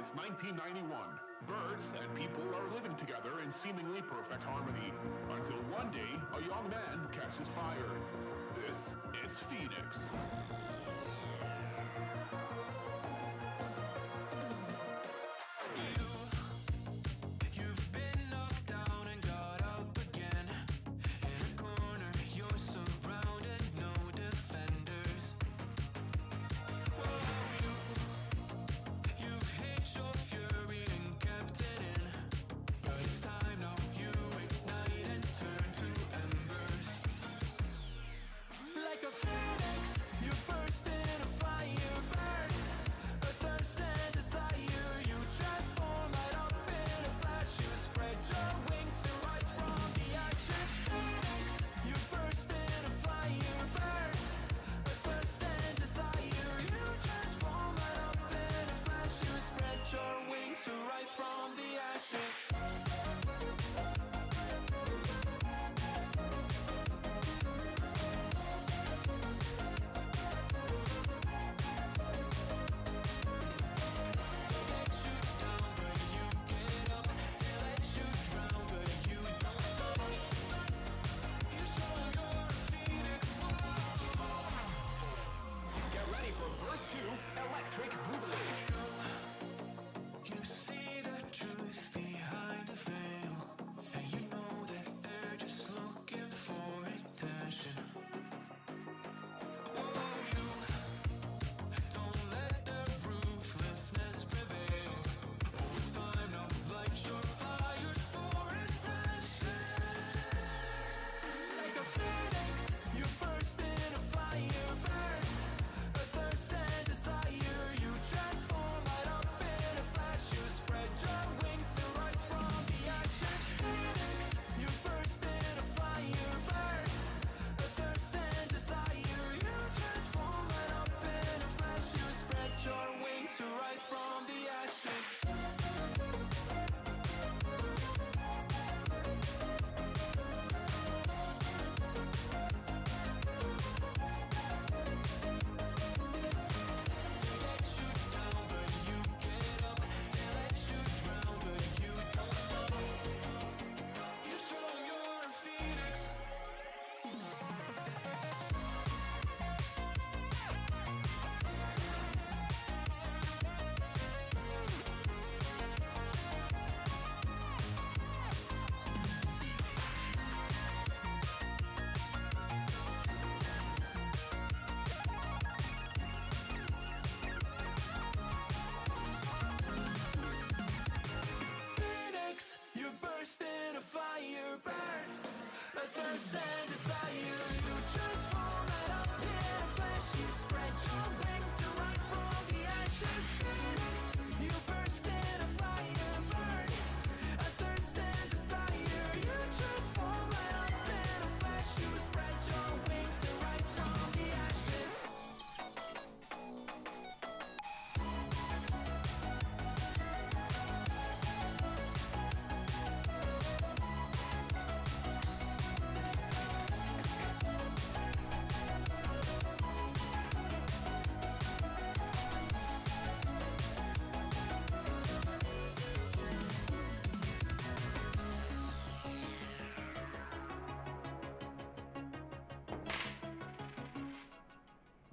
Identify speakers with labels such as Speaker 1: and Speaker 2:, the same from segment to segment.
Speaker 1: It's 1991. Birds and people are living together in seemingly perfect harmony, until one day a young man catches fire. This is Phoenix.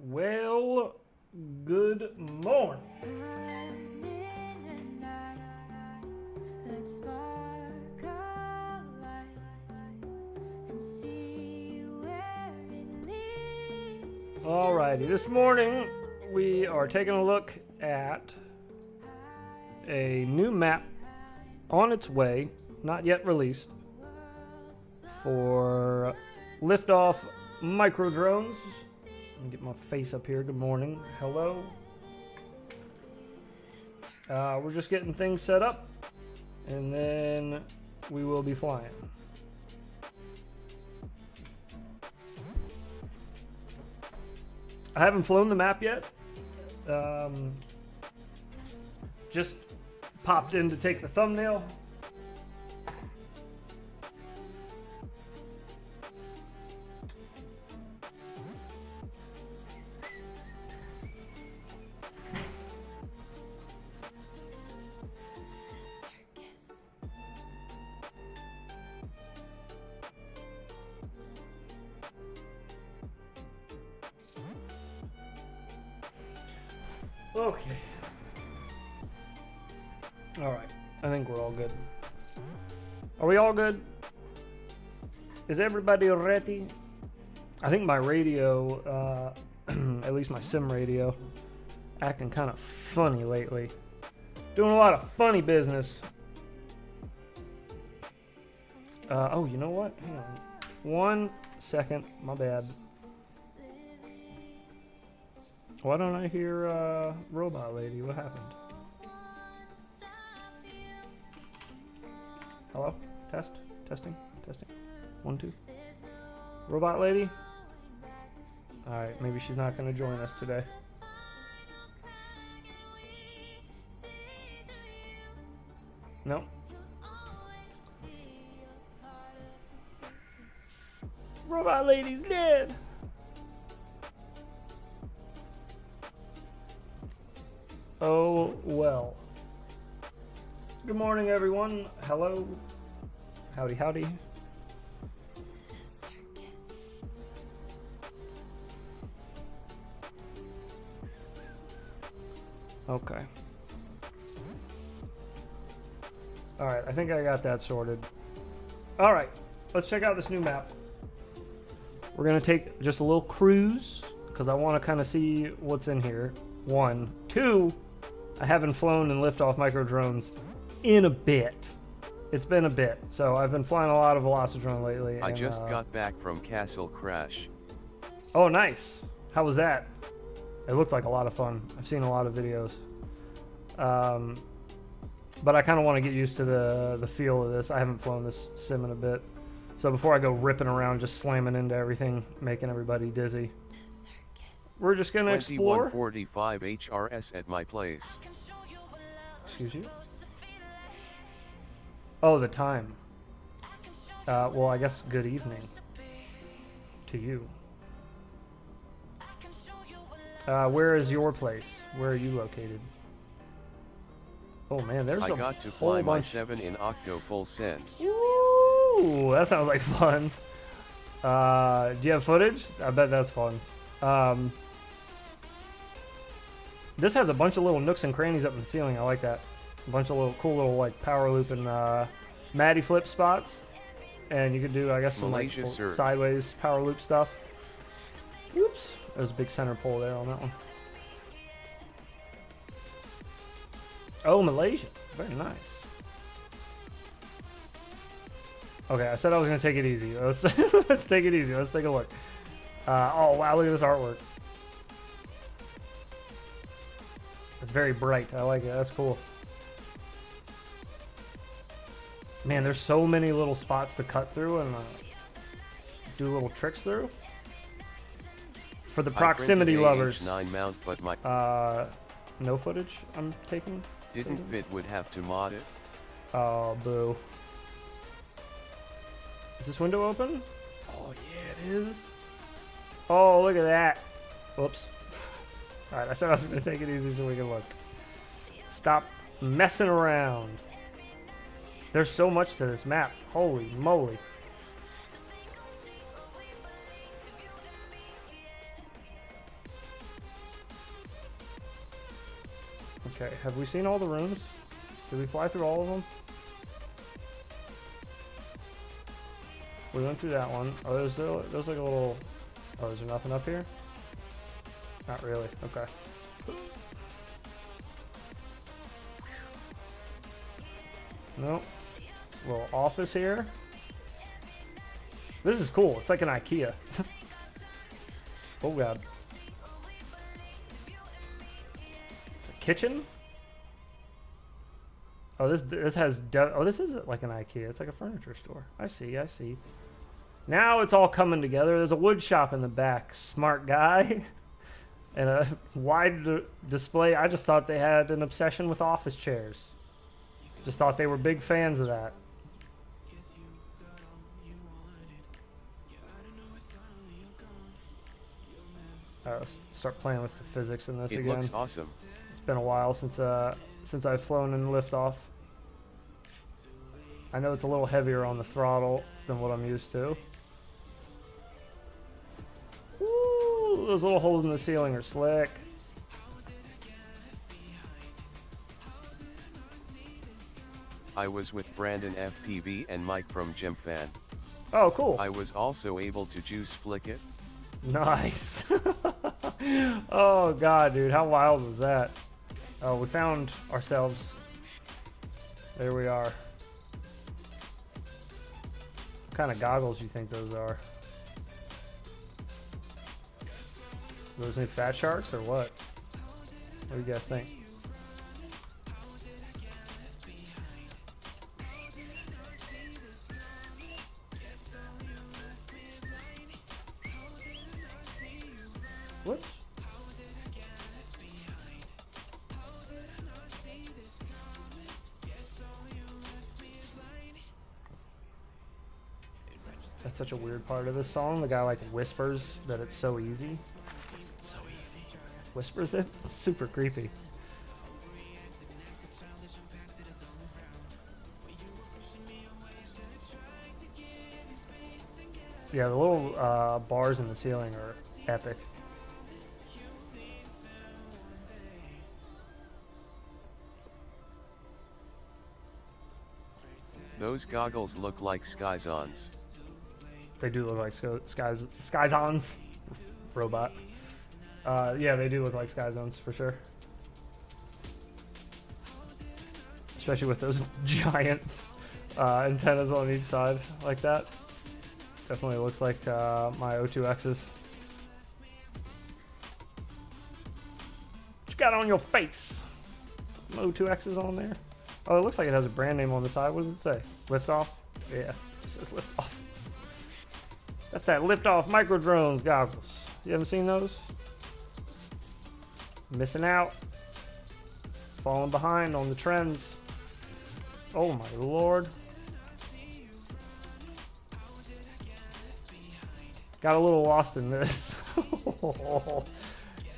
Speaker 2: Well, good morning. Alrighty, this morning we are taking a look at a new map on its way, not yet released, for Liftoff Micro Drones. Let me get my face up here. Good morning. Hello. We're just getting things set up, and then we will be flying. I haven't flown the map yet. Just popped in to take the thumbnail. Okay. Alright. I think we're all good. Are we all good? Is everybody ready? I think my radio, at least my sim radio, acting kind of funny lately. Doing a lot of funny business. Oh, you know what? Hang on. 1 second. My bad. Why don't I hear Robot Lady? What happened? Hello? Test? Testing? Testing? 1, 2. Robot Lady? Alright, maybe she's not going to join us today. No. Robot Lady's dead! Oh, well. Good morning, everyone. Hello. Howdy, howdy. Okay. Alright, I think I got that sorted. Alright, let's check out this new map. We're going to take just a little cruise, because I want to kind of see what's in here. 1. 2, I haven't flown in Liftoff Micro Drones in a bit. It's been a bit, so I've been flying a lot of Velocidrone lately.
Speaker 3: I just got back from Castle Crash.
Speaker 2: Oh, nice. How was that? It looked like a lot of fun. I've seen a lot of videos. But I kind of want to get used to the feel of this. I haven't flown this sim in a bit. So before I go ripping around, just slamming into everything, making everybody dizzy. We're just going to explore.
Speaker 3: 2145 HRS at my place.
Speaker 2: Excuse you? Oh, the time. Well, I guess good evening to you. Where is your place? Where are you located? Oh man, there's
Speaker 3: I got to fly my 7 in Octo full send.
Speaker 2: Ooh, that sounds like fun. Do you have footage? I bet that's fun. This has a bunch of little nooks and crannies up in the ceiling. I like that. A bunch of little cool little like power loop and Matty flip spots. And you could do, I guess, some like sideways power loop stuff. Oops. There's a big center pole there on that one. Oh, Malaysia. Very nice. Okay, I said I was going to take it easy. Let's, let's take it easy. Let's take a look. Oh, wow. Look at this artwork. It's very bright. I like it. That's cool. Man, there's so many little spots to cut through and do little tricks through. For the proximity lovers.
Speaker 3: H9 mount, but my
Speaker 2: no footage I'm taking.
Speaker 3: Didn't fit, would have to mod it.
Speaker 2: Oh, boo. Is this window open? Oh, yeah, it is. Oh, look at that. Whoops. Alright, I said I was going to take it easy so we can look. Stop messing around. There's so much to this map. Holy moly. Okay, have we seen all the rooms? Did we fly through all of them? We went through that one. Oh, there's like a little... Oh, is there nothing up here? Not really. Okay. Nope. A little office here. This is cool. It's like an IKEA. Oh, God. Kitchen? Oh, this has oh, this isn't like an IKEA. It's like a furniture store. I see. I see. Now it's all coming together. There's a wood shop in the back. Smart guy. And a wide display. I just thought they had an obsession with office chairs. Just thought they were big fans of that. Let's start playing with the physics in this again.
Speaker 3: It looks awesome.
Speaker 2: It's been a while since I've flown in Liftoff. I know it's a little heavier on the throttle than what I'm used to. Ooh, those little holes in the ceiling are slick.
Speaker 3: I was with Brandon FPV and Mike from GymFan.
Speaker 2: Oh, cool.
Speaker 3: I was also able to juice flick it.
Speaker 2: Nice. Oh god, dude, how wild was that? Oh, we found ourselves. There we are. What kind of goggles do you think those are? Those new fat sharks or what? What do you guys think? Whoops. That's such a weird part of this song. The guy like whispers that it's so easy. It's so easy. Whispers it. It's super creepy. Yeah, the little bars in the ceiling are epic.
Speaker 3: Those goggles look like Skyzons.
Speaker 2: They do look like Skyzons. Robot. Yeah, they do look like Skyzons for sure. Especially with those giant antennas on each side like that. Definitely looks like my O2X's. What you got on your face? Some O2X's on there. Oh, it looks like it has a brand name on the side. What does it say? Liftoff? Yeah, it says Liftoff. That's that Liftoff Micro Drones goggles. You haven't seen those? Missing out. Falling behind on the trends. Oh my lord. Got a little lost in this.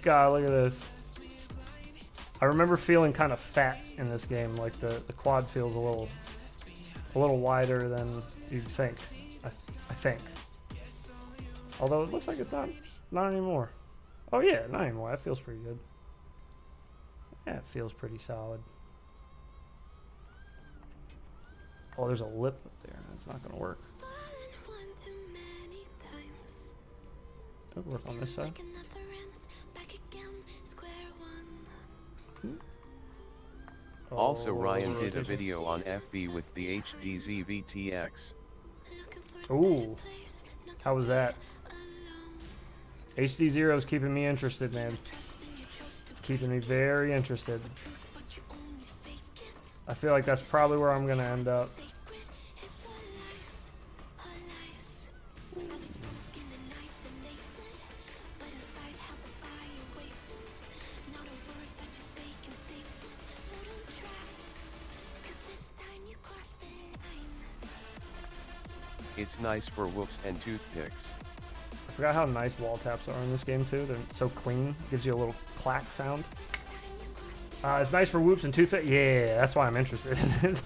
Speaker 2: God, look at this. I remember feeling kind of fat in this game. Like the quad feels a little wider than you'd think. I think. Although it looks like it's not anymore. Oh yeah, not anymore. That feels pretty good. Yeah, it feels pretty solid. Oh, there's a lip up there. That's not gonna work. It'll work on this side.
Speaker 3: Also, Ryan did a video on FB with the HDZ VTX.
Speaker 2: Ooh, how was that? HD0 is keeping me interested, man. It's keeping me very interested. I feel like that's probably where I'm gonna end up.
Speaker 3: It's nice for whoops and toothpicks.
Speaker 2: I forgot how nice wall taps are in this game too. They're so clean. Gives you a little clack sound. It's nice for whoops and toothpicks. Yeah, that's why I'm interested in it.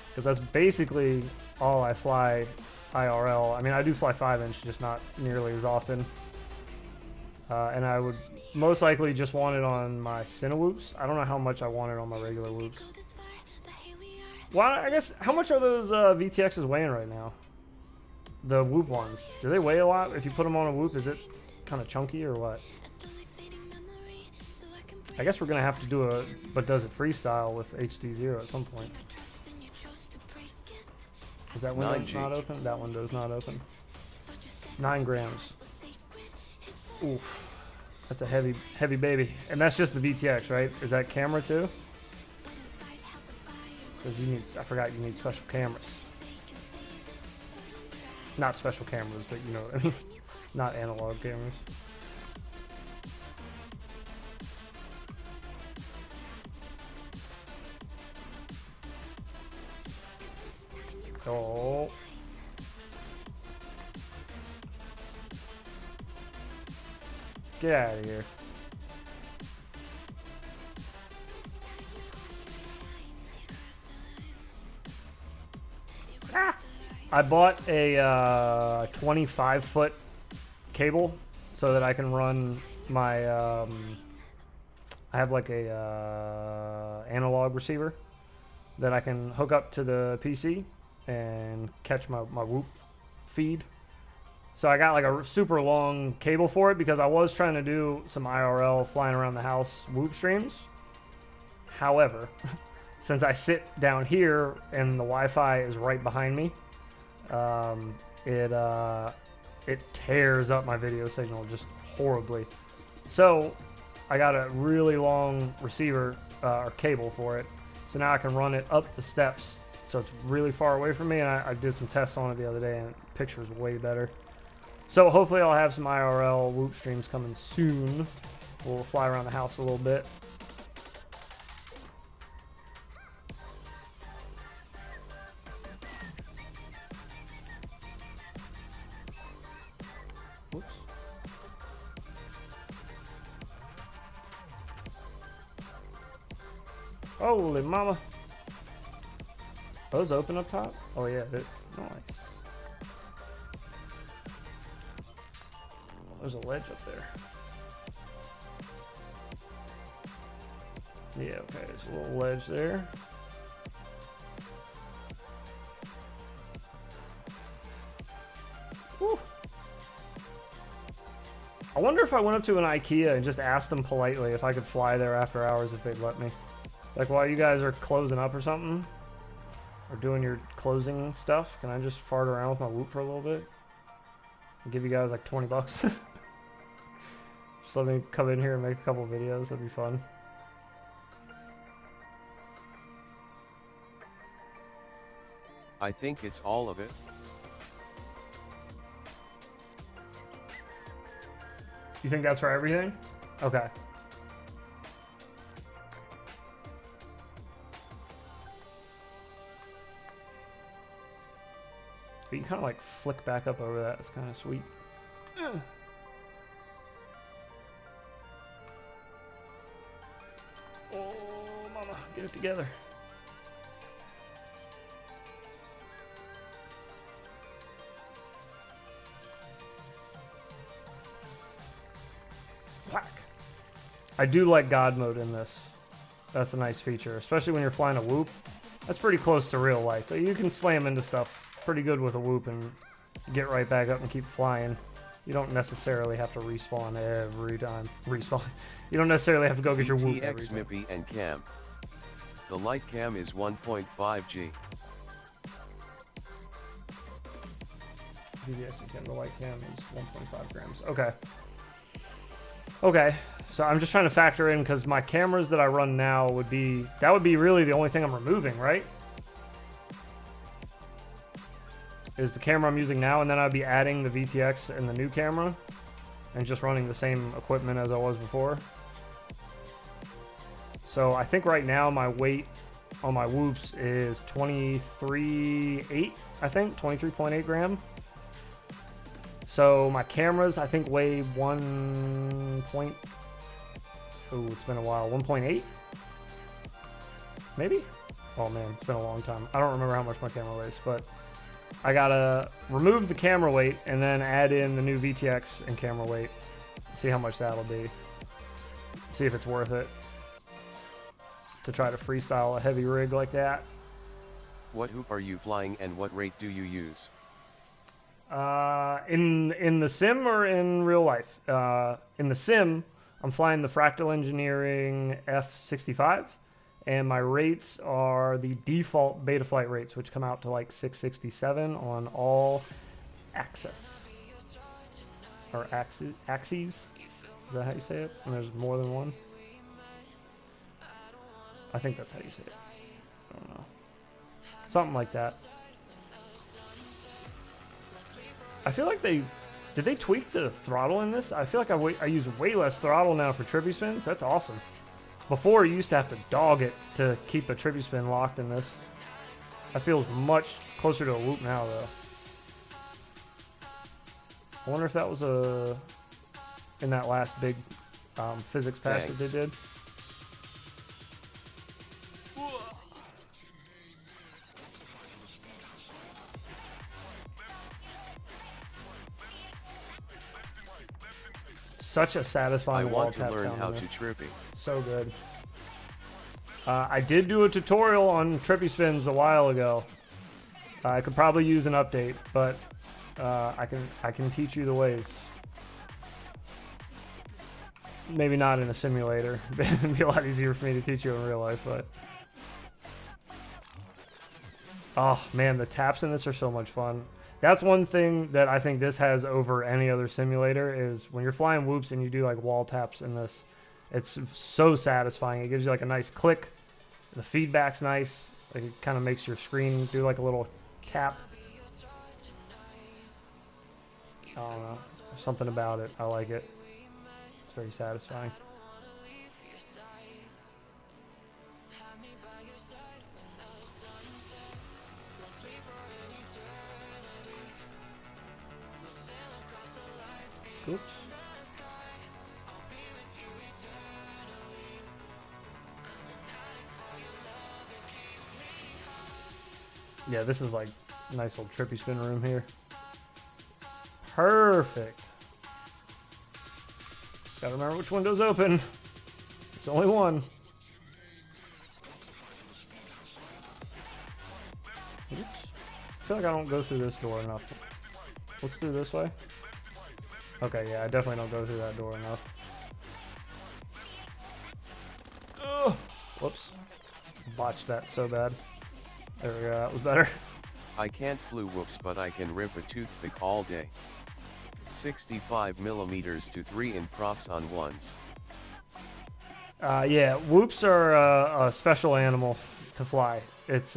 Speaker 2: Because that's basically all I fly IRL. I mean, I do fly 5-inch, just not nearly as often. And I would most likely just want it on my Cinewhoops. I don't know how much I want it on my regular whoops. Well, I guess, how much are those VTXs weighing right now? The whoop ones. Do they weigh a lot? If you put them on a whoop, is it kind of chunky or what? I guess we're going to have to do a, but does it freestyle with HD0 at some point. Is that window not open? That window's not open. 9 grams. Oof. That's a heavy baby. And that's just the VTX, right? Is that camera too? Because you need, I forgot you need special cameras. Not special cameras, but you know what I mean. Not analog cameras. Oh. Get out of here. Ah! I bought a 25-foot cable so that I can run my I have like a analog receiver that I can hook up to the PC and catch my Whoop feed. So I got like a super long cable for it because I was trying to do some IRL flying around the house Whoop streams. However, since I sit down here and the Wi-Fi is right behind me, it tears up my video signal just horribly. So I got a really long receiver or cable for it. So now I can run it up the steps. So it's really far away from me. And I did some tests on it the other day and the picture's way better. So hopefully I'll have some IRL Whoop streams coming soon. We'll fly around the house a little bit. Whoops. Holy mama. Those open up top? Oh yeah, it is. Nice. There's a ledge up there. Yeah, okay, there's a little ledge there. Whew. I wonder if I went up to an IKEA and just asked them politely if I could fly there after hours if they'd let me. Like while you guys are closing up or something, or doing your closing stuff, can I just fart around with my Whoop for a little bit? I'll give you guys like 20 bucks. Just let me come in here and make a couple videos, that'd be fun.
Speaker 3: I think it's all of it.
Speaker 2: You think that's for everything? Okay. But you kind of like flick back up over that. It's kind of sweet. Oh, mama, get it together. Whack. I do like God mode in this. That's a nice feature, especially when you're flying a Whoop. That's pretty close to real life. You can slam into stuff pretty good with a Whoop and get right back up and keep flying. You don't necessarily have to respawn every time. Respawn. You don't necessarily have to go get your Whoop every time.
Speaker 3: TX MIPI and cam. The light cam is 1.5G.
Speaker 2: DVS again, the light cam is 1.5 grams. Okay. Okay, so I'm just trying to factor in because my cameras that I run now would be really the only thing I'm removing, right? Is the camera I'm using now, and then I'd be adding the VTX and the new camera and just running the same equipment as I was before. So I think right now my weight on my Whoops is 23.8, I think, 23.8 gram. So my cameras, I think, weigh 1 point... Oh, it's been a while. 1.8? Maybe? Oh, man, it's been a long time. I don't remember how much my camera weighs, but I gotta remove the camera weight and then add in the new VTX and camera weight. See how much that'll be. See if it's worth it to try to freestyle a heavy rig like that.
Speaker 3: What Whoop are you flying and what rate do you use?
Speaker 2: In the sim or in real life? In the sim, I'm flying the Fractal Engineering F65, and my rates are the default Betaflight rates, which come out to like 667 on all axes. Or axes? Is that how you say it? And there's more than one? I think that's how you say it. I don't know. Something like that. I feel like did they tweak the throttle in this? I feel like I use way less throttle now for trippy spins. That's awesome. Before, you used to have to dog it to keep a trippy spin locked in this. That feels much closer to a Whoop now, though. I wonder if that was in that last big physics patch that they did. Such a satisfying
Speaker 3: I
Speaker 2: wall
Speaker 3: want to
Speaker 2: tap
Speaker 3: learn
Speaker 2: sound
Speaker 3: how
Speaker 2: in
Speaker 3: to
Speaker 2: this.
Speaker 3: trippy.
Speaker 2: So good. I did do a tutorial on trippy spins a while ago. I could probably use an update, but I can teach you the ways. Maybe not in a simulator. It'd be a lot easier for me to teach you in real life, but... Oh, man, the taps in this are so much fun. That's one thing that I think this has over any other simulator is when you're flying whoops and you do like wall taps in this. It's so satisfying. It gives you like a nice click. The feedback's nice. Like it kind of makes your screen do like a little cap. I don't know. There's something about it. I like it. It's very satisfying. Oops. Yeah, this is like a nice little trippy spin room here. Perfect. Gotta remember which window's open. There's only one. Oops. I feel like I don't go through this door enough. Let's do this way. Okay, yeah, I definitely don't go through that door enough. Ugh. Whoops. Botched that so bad. There we go, that was better.
Speaker 3: I can't flew whoops, but I can rip a toothpick all day. 65mm to 3 in props on ones.
Speaker 2: Yeah, whoops are a special animal to fly. It's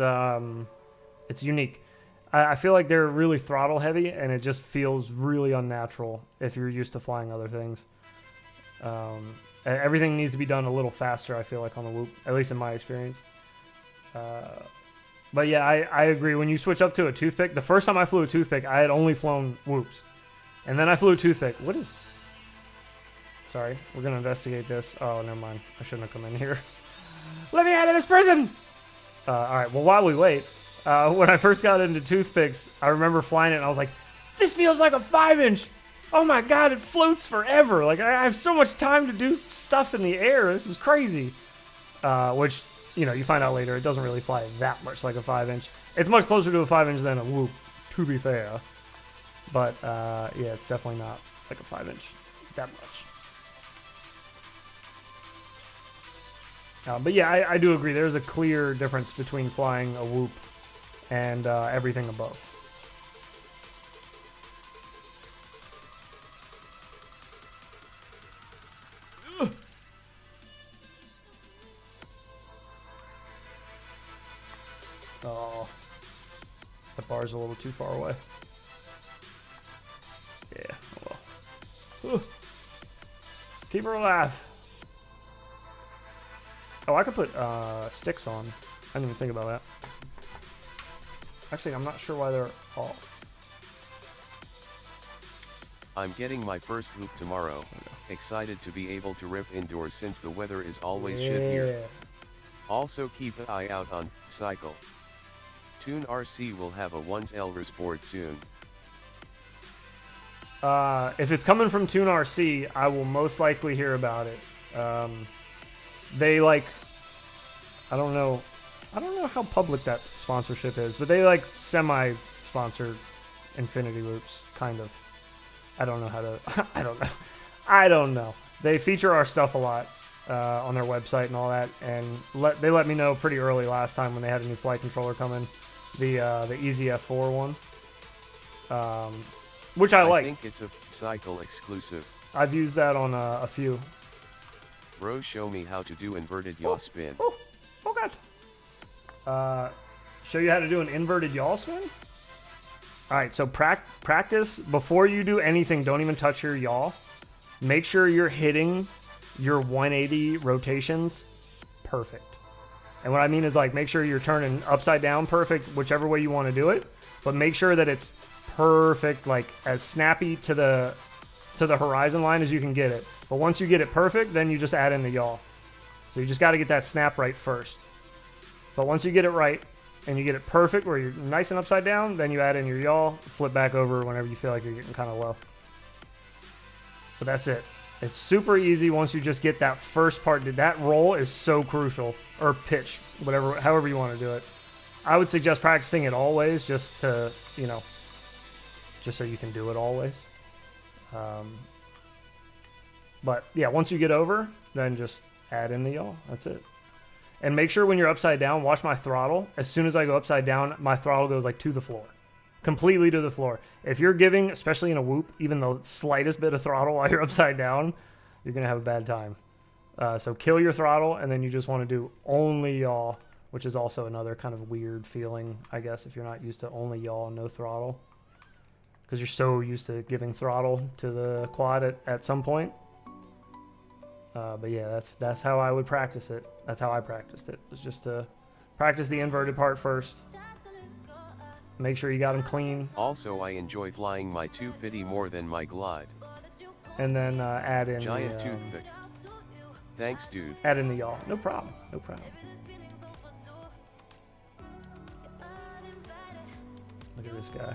Speaker 2: unique. I feel like they're really throttle heavy, and it just feels really unnatural if you're used to flying other things. Everything needs to be done a little faster, I feel like, on the whoop, at least in my experience. But yeah, I agree. When you switch up to a toothpick, the first time I flew a toothpick, I had only flown whoops. And then I flew a toothpick. What is... Sorry, we're going to investigate this. Oh, never mind. I shouldn't have come in here. Let me out of this prison! Alright, well, while we wait... when I first got into toothpicks, I remember flying it and I was like, this feels like a 5-inch. Oh my god, it floats forever. Like, I have so much time to do stuff in the air. This is crazy. Which, you know, you find out later, it doesn't really fly that much like a 5-inch. It's much closer to a 5-inch than a whoop, to be fair. But, yeah, it's definitely not like a 5-inch that much. But yeah, I do agree. There's a clear difference between flying a whoop and everything above. Ugh. Oh, that bar's a little too far away. Yeah, oh well. Ugh. Keep her alive. Oh, I could put sticks on. I didn't even think about that. Actually, I'm not sure why they're off.
Speaker 3: I'm getting my first hoop tomorrow. Excited to be able to rip indoors since the weather is always shit here. Also keep an eye out on Cycle. Toon RC will have a 1L board soon.
Speaker 2: If it's coming from Toon RC, I will most likely hear about it. They like, I don't know how public that sponsorship is, but they like semi-sponsored Infinity Loops, kind of. I don't know how to, I don't know. They feature our stuff a lot on their website and all that, and they let me know pretty early last time when they had a new flight controller coming, the EZF4 one, which I like.
Speaker 3: I think it's a Cycle exclusive.
Speaker 2: I've used that on a few.
Speaker 3: Bro, show me how to do inverted yaw spin.
Speaker 2: Oh god. Show you how to do an inverted yaw spin? Alright, so practice before you do anything. Don't even touch your yaw. Make sure you're hitting your 180 rotations perfect. And what I mean is, like, make sure you're turning upside down perfect, whichever way you want to do it. But make sure that it's perfect, like as snappy to the horizon line as you can get it. But once you get it perfect, then you just add in the yaw. So you just got to get that snap right first. But once you get it right and you get it perfect where you're nice and upside down, then you add in your yaw, flip back over whenever you feel like you're getting kind of low. But that's it. It's super easy once you just get that first part. That roll is so crucial. Or pitch, whatever, however you want to do it. I would suggest practicing it always just to, you know, just so you can do it always. But yeah, once you get over, then just add in the yaw. That's it. And make sure when you're upside down, watch my throttle. As soon as I go upside down, my throttle goes like to the floor. Completely to the floor. If you're giving, especially in a whoop, even the slightest bit of throttle while you're upside down, you're going to have a bad time. So kill your throttle, and then you just want to do only yaw, which is also another kind of weird feeling, I guess, if you're not used to only yaw and no throttle. Because you're so used to giving throttle to the quad at some point. But yeah, that's how I would practice it. That's how I practiced it. Was just to practice the inverted part first. Make sure you got them clean.
Speaker 3: Also, I enjoy flying my 250 more than my glide.
Speaker 2: And then add in
Speaker 3: giant toothpick. Thanks, dude.
Speaker 2: Add in the yaw. No problem. No problem. Look at this guy.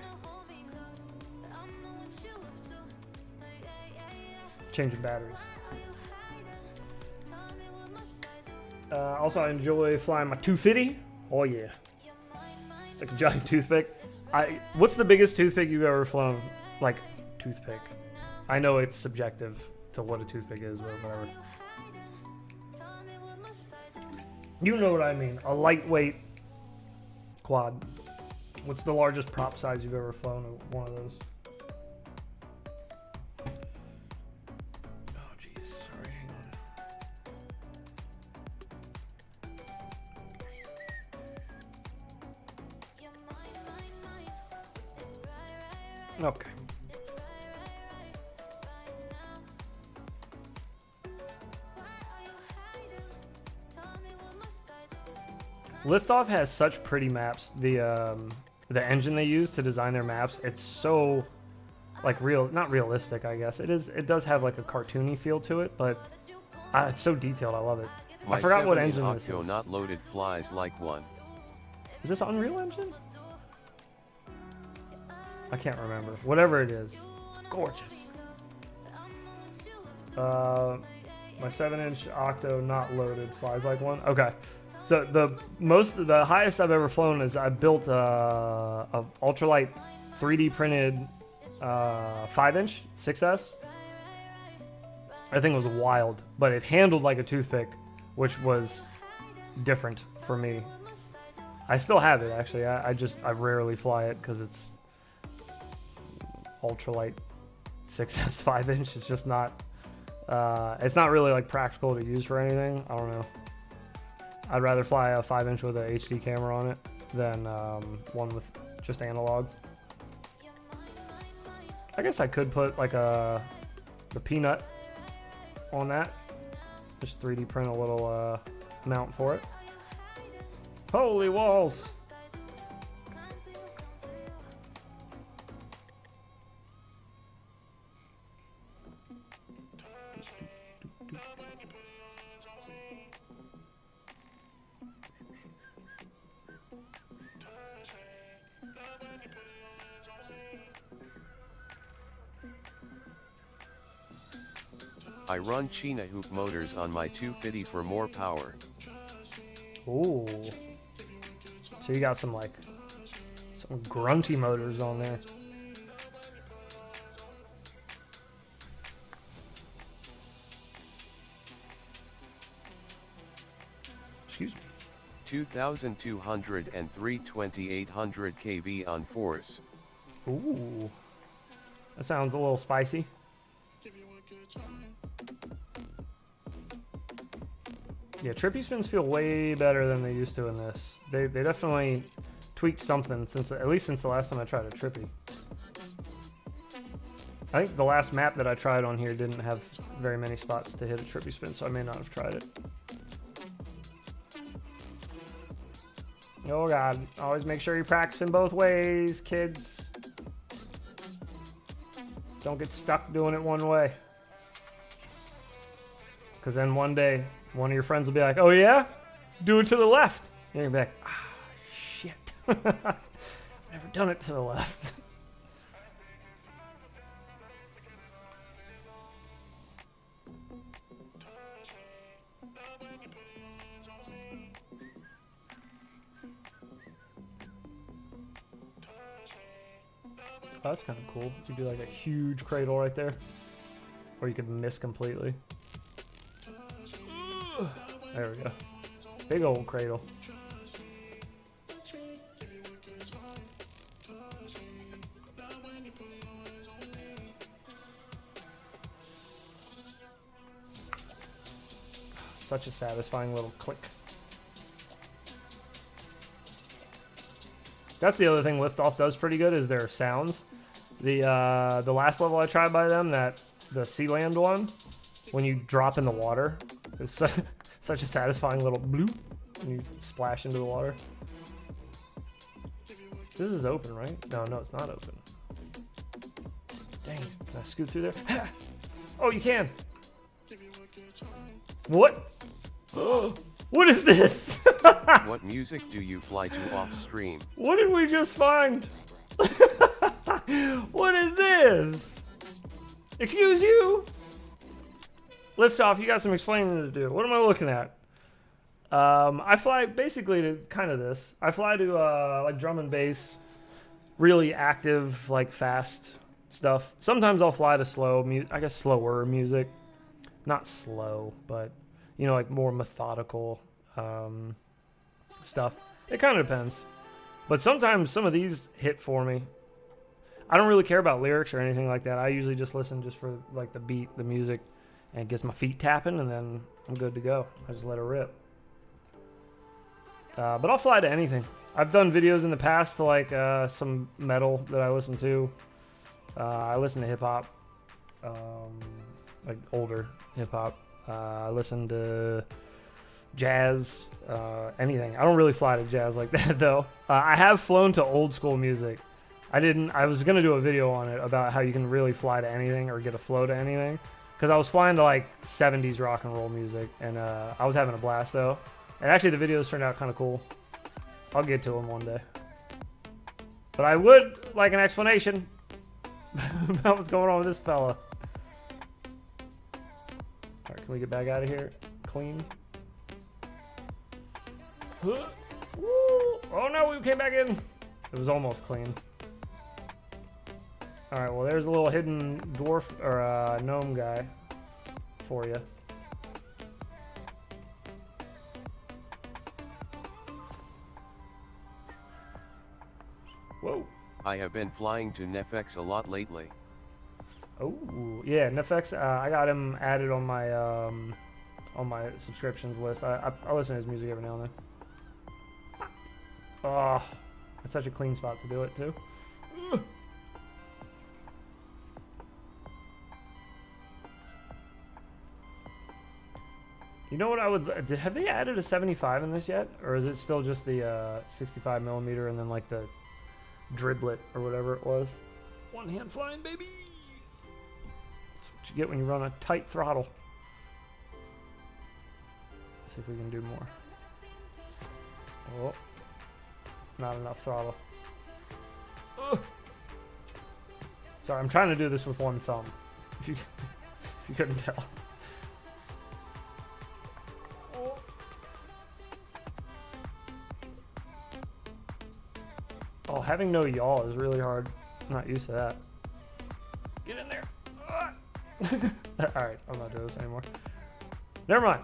Speaker 2: Changing batteries. Also, I enjoy flying my 250. Oh yeah, it's like a giant toothpick. What's the biggest toothpick you've ever flown? Like, toothpick. I know it's subjective to what a toothpick is, but whatever. You know what I mean. A lightweight quad. What's the largest prop size you've ever flown? One of those. Oh jeez, sorry. Hang on. Okay. Liftoff has such pretty maps. The engine they use to design their maps, it's so like not realistic, I guess. It does have like a cartoony feel to it, but it's so detailed. I love it. I forgot what engine this is.
Speaker 3: Not loaded flies like one.
Speaker 2: Is this Unreal Engine? I can't remember. Whatever it is, it's gorgeous. My 7-inch Octo not loaded flies like one. Okay. So the highest I've ever flown is I built a ultralight 3D printed 5-inch 6S. I think it was wild, but it handled like a toothpick, which was different for me. I still have it actually. I rarely fly it because it's ultralight 6S 5-inch. It's just not. It's not really like practical to use for anything. I don't know. I'd rather fly a 5-inch with an HD camera on it than one with just analog. I guess I could put like the peanut on that. Just 3D print a little mount for it. Holy walls!
Speaker 3: I run China hoop motors on my 250 for more power.
Speaker 2: Ooh. So you got some grunty motors on there. Excuse me.
Speaker 3: 2,203 2800 kV on force.
Speaker 2: Ooh. That sounds a little spicy. Yeah, trippy spins feel way better than they used to in this. They definitely tweaked something at least since the last time I tried a trippy. I think the last map that I tried on here didn't have very many spots to hit a trippy spin, so I may not have tried it. Oh god, always make sure you're practicing both ways, kids. Don't get stuck doing it one way. Because then one day, one of your friends will be like, oh yeah? Do it to the left. And you'll be like, ah, shit. I've never done it to the left. Oh, that's kind of cool. You do like a huge cradle right there. Or you could miss completely. There we go. Big old cradle. Such a satisfying little click. That's the other thing Liftoff does pretty good is their sounds. The last level I tried by them, the Sealand one, when you drop in the water, it's such a satisfying little bloop when you splash into the water. This is open, right? No, it's not open. Dang, can I scoot through there? Oh, you can. What? What is this?
Speaker 3: What music do you fly to off stream?
Speaker 2: What did we just find? What is this? Excuse you? Liftoff, you got some explaining to do. What am I looking at? I fly basically to kind of this. I fly to like drum and bass, really active, like fast stuff. Sometimes I'll fly to slow, I guess slower music. Not slow, but you know, like more methodical stuff. It kind of depends. But sometimes some of these hit for me. I don't really care about lyrics or anything like that. I usually just listen just for like the beat, the music, and it gets my feet tapping, and then I'm good to go. I just let it rip. But I'll fly to anything. I've done videos in the past to like some metal that I listen to. I listen to hip hop, like older hip hop. I listen to jazz, anything. I don't really fly to jazz like that though. I have flown to old school music. I was gonna do a video on it about how you can really fly to anything or get a flow to anything. Because I was flying to like 70s rock and roll music, and I was having a blast though. And actually the videos turned out kind of cool. I'll get to them one day. But I would like an explanation about what's going on with this fella. Alright, can we get back out of here? Clean. Woo! Oh no, we came back in. It was almost clean. Alright, well there's a little hidden dwarf or gnome guy for you. Whoa.
Speaker 3: I have been flying to Nefx a lot lately.
Speaker 2: Oh, yeah, Nefx, I got him added on my subscriptions list. I listen to his music every now and then. Oh, it's such a clean spot to do it too. You know what I would... Have they added a 75 in this yet? Or is it still just the 65 millimeter and then like the driblet or whatever it was? One hand flying, baby! That's what you get when you run a tight throttle. Let's see if we can do more. Oh. Not enough throttle. Ugh. Sorry, I'm trying to do this with one thumb. If you couldn't tell. Oh, having no yaw is really hard. I'm not used to that. Get in there. Alright, I'm not doing this anymore. Never mind.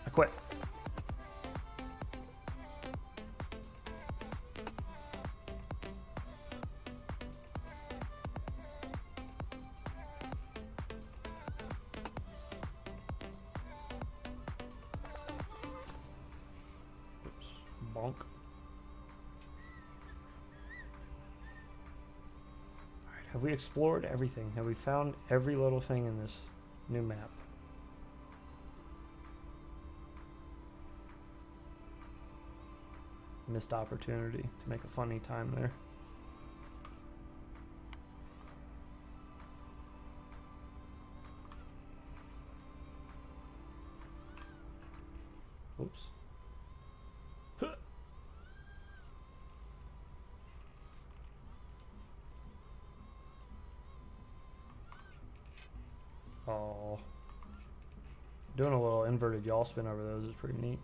Speaker 2: I quit. Oops. Bonk. Have we explored everything? Have we found every little thing in this new map? Missed opportunity to make a funny time there. Oops. Oh. Doing a little inverted yaw spin over those is pretty neat.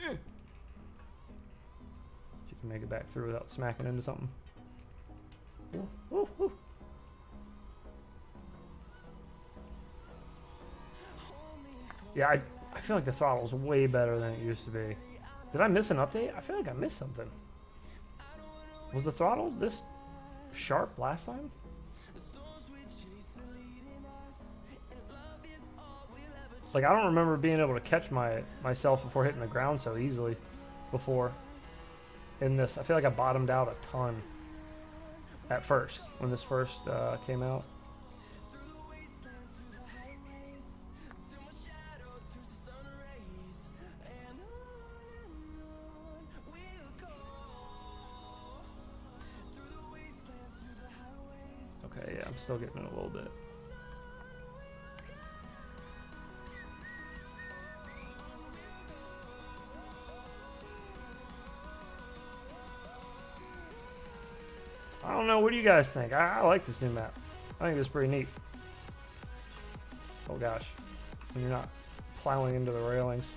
Speaker 2: If you can make it back through without smacking into something. Ooh, ooh, ooh. Yeah, I feel like the throttle's way better than it used to be. Did I miss an update? I feel like I missed something. Was the throttle this sharp last time? Like, I don't remember being able to catch myself before hitting the ground so easily before in this. I feel like I bottomed out a ton at first when this first came out. Okay, yeah, I'm still getting it a little bit. I don't know, what do you guys think? I like this new map. I think it's pretty neat. Oh gosh, when you're not plowing into the railings.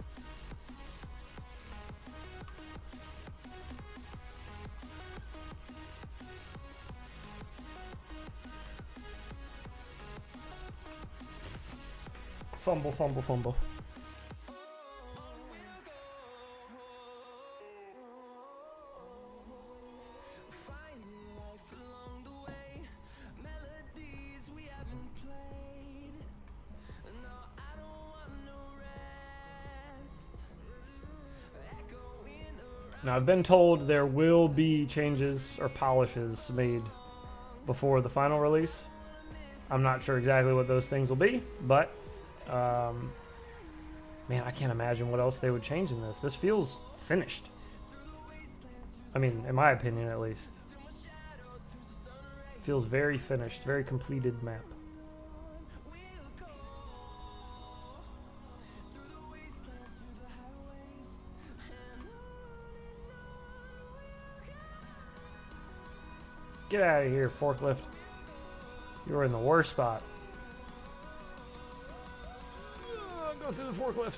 Speaker 2: Fumble, fumble, fumble. Now, I've been told there will be changes or polishes made before the final release. I'm not sure exactly what those things will be, but man, I can't imagine what else they would change in this. This feels finished. I mean, in my opinion, at least. It feels very finished, very completed map. Get out of here, forklift. You're in the worst spot. Go through the forklift.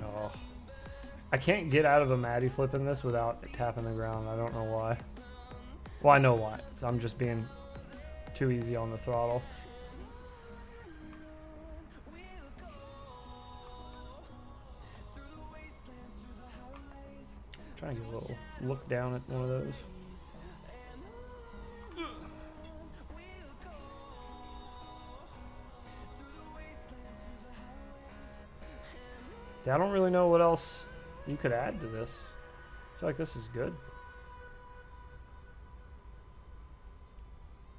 Speaker 2: Oh, I can't get out of a Maddie flip in this without tapping the ground. I don't know why. Well, I know why. So I'm just being too easy on the throttle. Trying to get a little look down at one of those. Yeah, I don't really know what else you could add to this. I feel like this is good.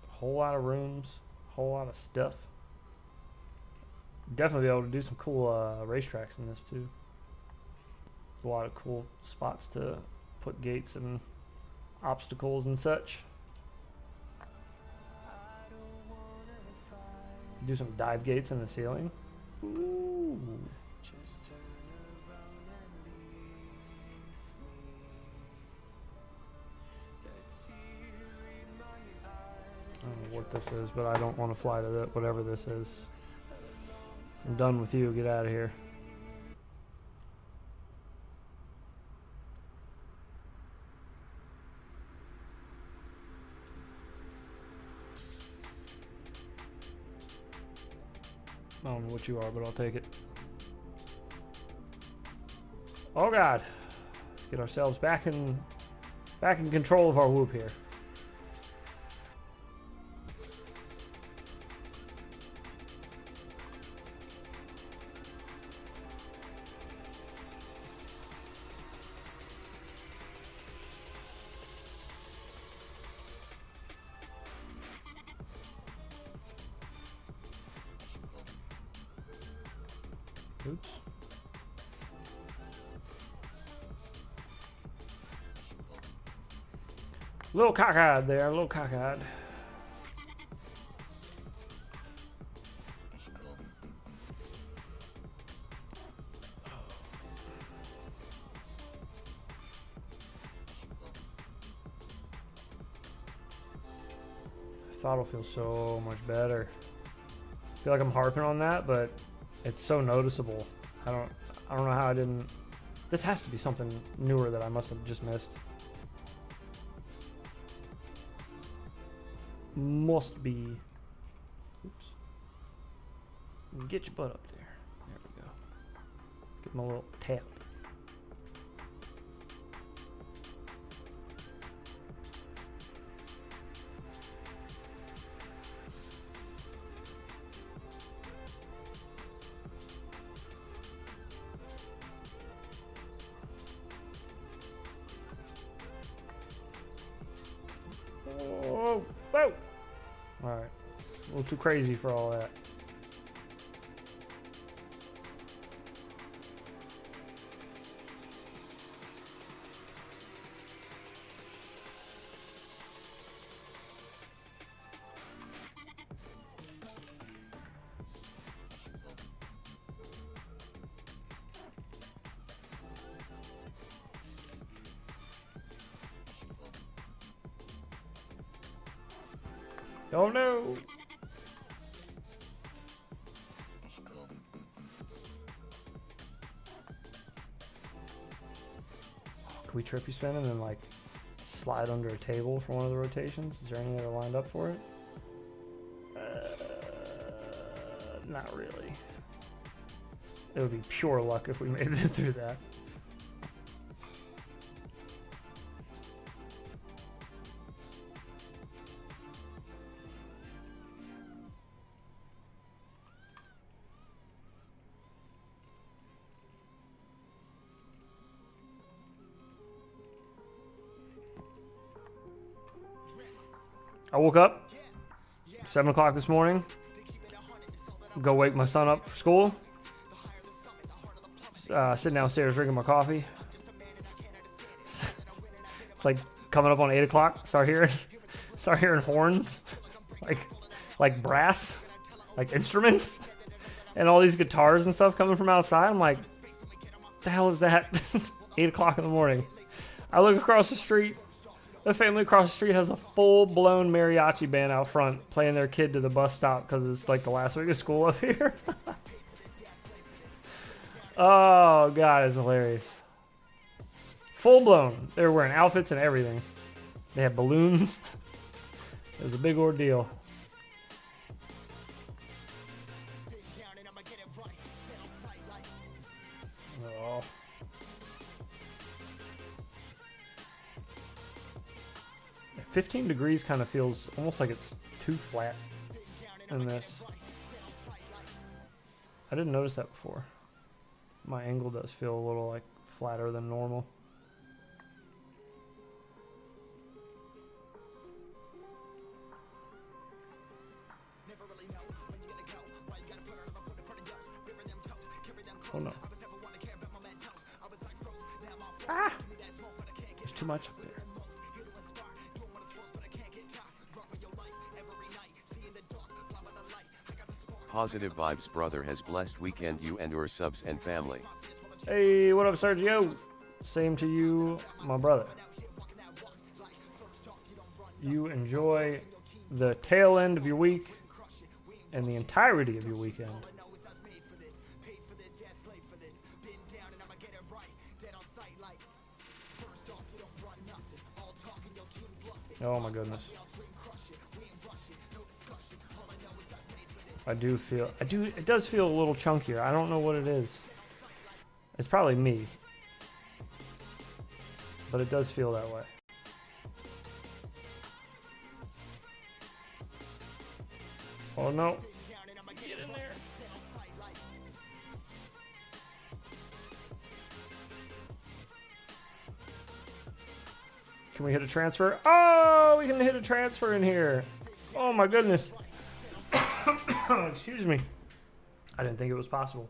Speaker 2: A whole lot of rooms, a whole lot of stuff. Definitely be able to do some cool racetracks in this too. A lot of cool spots to put gates and obstacles and such. Do some dive gates in the ceiling. Ooh. I don't know what this is, but I don't want to fly to that, whatever this is. I'm done with you. Get out of here. I don't know what you are, but I'll take it. Oh God. Let's get ourselves back in control of our whoop here. Oops. Little cockeyed there, a little cockeyed. Throttle feels so much better. I feel like I'm harping on that, but it's so noticeable. I don't know how I didn't. This has to be something newer that I must have just missed. Must be. Oops. Get your butt up there. There we go. Give him a little tap. Oh, whoa! Alright. A little too crazy for all that. Oh no! Can we trippy spin and then like slide under a table for one of the rotations? Is there any that are lined up for it? Not really. It would be pure luck if we made it through that. I woke up 7 o'clock this morning, go wake my son up for school, sitting downstairs drinking my coffee. It's like coming up on 8 o'clock, start hearing horns, like brass, like instruments, and all these guitars and stuff coming from outside. I'm like, what the hell is that? It's 8 o'clock in the morning. I look across the street. The family across the street has a full-blown mariachi band out front playing their kid to the bus stop because it's like the last week of school up here. Oh, God, it's hilarious. Full-blown. They were wearing outfits and everything. They had balloons. It was a big ordeal. Oh. 15 degrees kind of feels almost like it's too flat in this. I didn't notice that before. My angle does feel a little like flatter than normal. Oh no. Ah! There's too much up there.
Speaker 3: Positive vibes, brother. Has blessed weekend, you and your subs and family.
Speaker 2: Hey, what up, Sergio? Same to you, my brother. You enjoy the tail end of your week and the entirety of your weekend. Oh my goodness. It does feel a little chunkier. I don't know what it is. It's probably me. But it does feel that way. Oh no. Get in there. Can we hit a transfer? Oh, we can hit a transfer in here. Oh my goodness. Excuse me. I didn't think it was possible.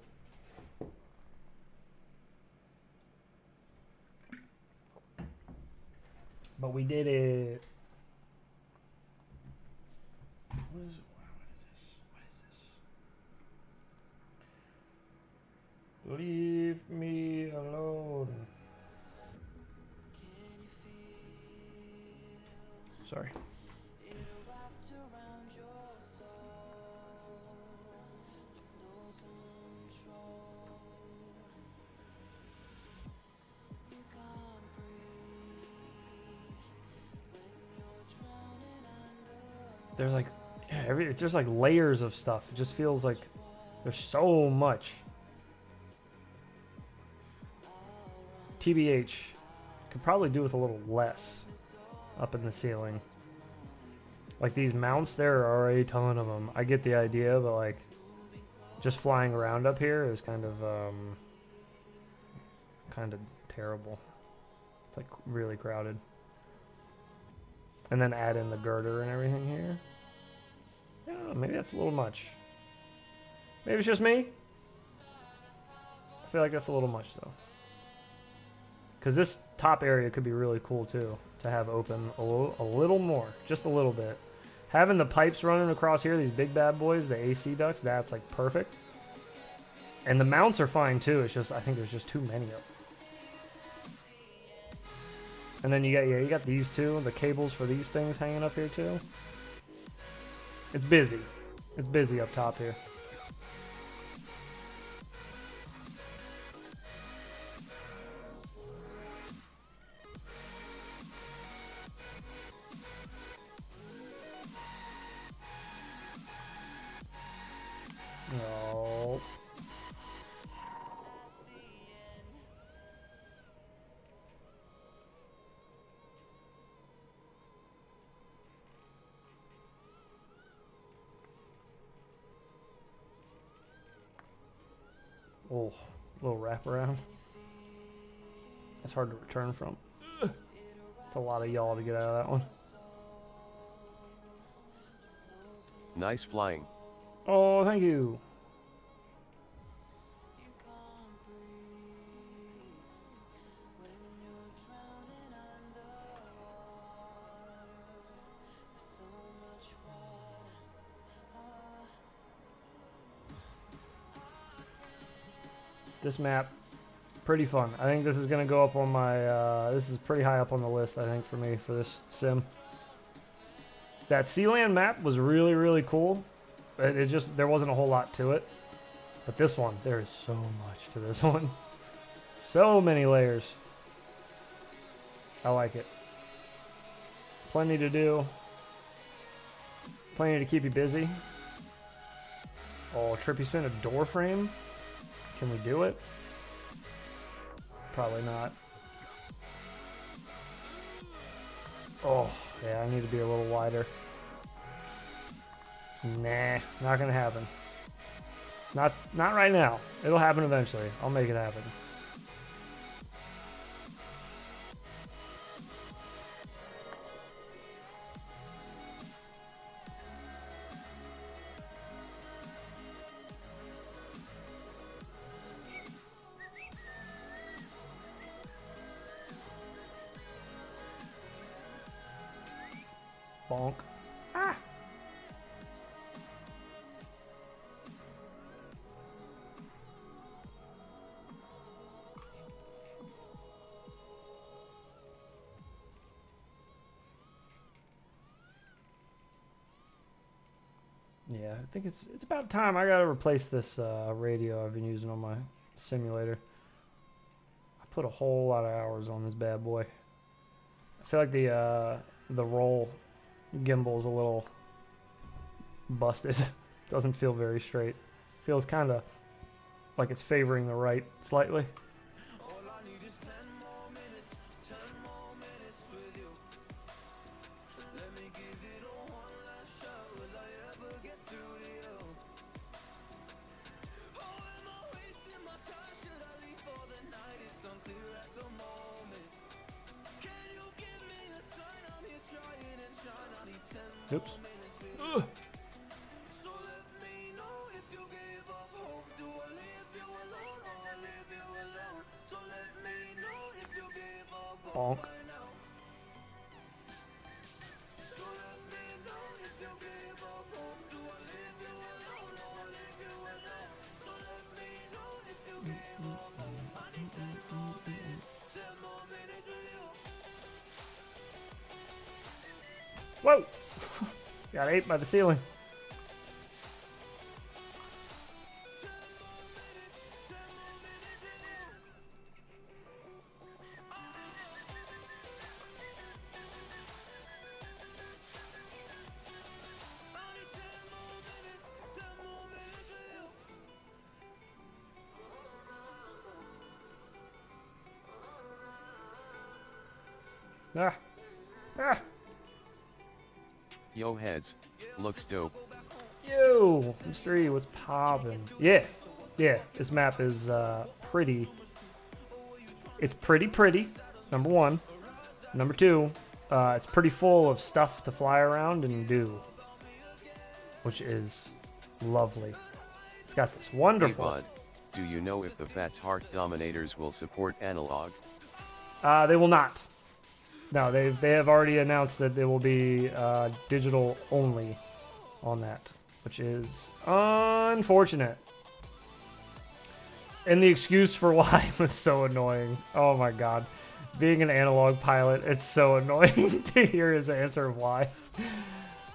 Speaker 2: But we did it. What is this? Leave me alone. Sorry. There's like, yeah, it's just like layers of stuff. It just feels like there's so much. TBH, could probably do with a little less up in the ceiling. Like these mounts, there are a ton of them. I get the idea, but like just flying around up here is kind of terrible. It's like really crowded. And then add in the girder and everything here. I don't know, maybe that's a little much. Maybe it's just me. I feel like that's a little much though. Because this top area could be really cool too, to have open a little more, just a little bit. Having the pipes running across here, these big bad boys, the AC ducts, that's like perfect. And the mounts are fine too, it's just, I think there's just too many of them. And then you got these two, the cables for these things hanging up here too. It's busy. It's busy up top here. No. Oh, little wraparound. That's hard to return from. It's a lot of y'all to get out of that one.
Speaker 3: Nice flying.
Speaker 2: Oh, thank you. This map, pretty fun. I think this is going to go up on my, this is pretty high up on the list, I think, for me, for this sim. That Sealand map was really, really cool. It just, there wasn't a whole lot to it. But this one, there is so much to this one. So many layers. I like it. Plenty to do. Plenty to keep you busy. Oh, trippy spin a door frame? Can we do it? Probably not. Oh, yeah, I need to be a little wider. Nah, not gonna happen. Not right now. It'll happen eventually. I'll make it happen. Bonk. Ah! Yeah, I think it's about time. I gotta replace this radio I've been using on my simulator. I put a whole lot of hours on this bad boy. I feel like the roll gimbal is a little busted. Doesn't feel very straight. Feels kind of like it's favoring the right slightly. Oops. Ugh. Bonk. Whoa! Got ate by the ceiling. Ah. Ah.
Speaker 3: Yo heads, looks dope.
Speaker 2: Yo, Mystery, what's poppin'? Yeah, yeah, this map is pretty. It's pretty, number one. Number two, it's pretty full of stuff to fly around and do, which is lovely. It's got this wonderful...
Speaker 3: Hey bud, do you know if the Fat's Heart Dominators will support analog?
Speaker 2: They will not. No, they have already announced that they will be digital only on that, which is unfortunate. And the excuse for why was so annoying. Oh my god. Being an analog pilot, it's so annoying to hear his answer of why.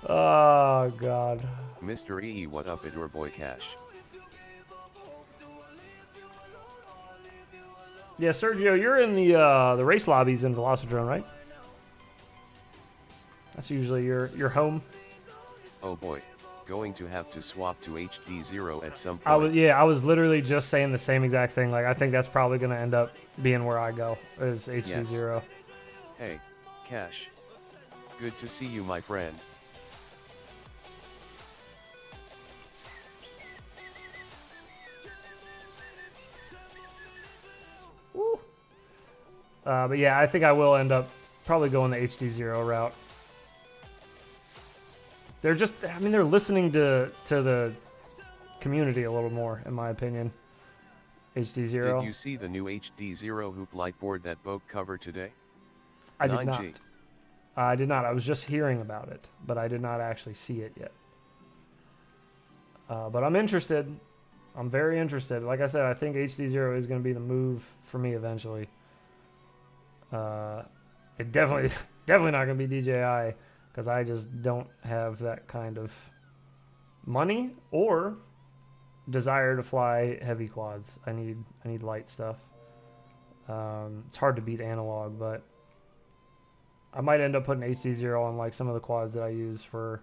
Speaker 2: Oh god.
Speaker 3: Mr. E, what up, it your boy Cash?
Speaker 2: Yeah, Sergio, you're in the race lobbies in Velocidrone, right? That's usually your home.
Speaker 3: Oh boy, going to have to swap to HD0 at some point.
Speaker 2: I was literally just saying the same exact thing. Like, I think that's probably going to end up being where I go, is HD0.
Speaker 3: Yes. Hey, Cash. Good to see you, my friend.
Speaker 2: Woo. But yeah, I think I will end up probably going the HD0 route. They're just, I mean, they're listening to the community a little more, in my opinion. HD0.
Speaker 3: Did you see the new HD0 hoop light board that Boke covered today?
Speaker 2: I did
Speaker 3: 9G.
Speaker 2: not. I did not. I was just hearing about it, but I did not actually see it yet. But I'm interested. I'm very interested. Like I said, I think HD0 is going to be the move for me eventually. It definitely not going to be DJI, because I just don't have that kind of money or desire to fly heavy quads. I need light stuff. It's hard to beat analog, but I might end up putting HD0 on like some of the quads that I use for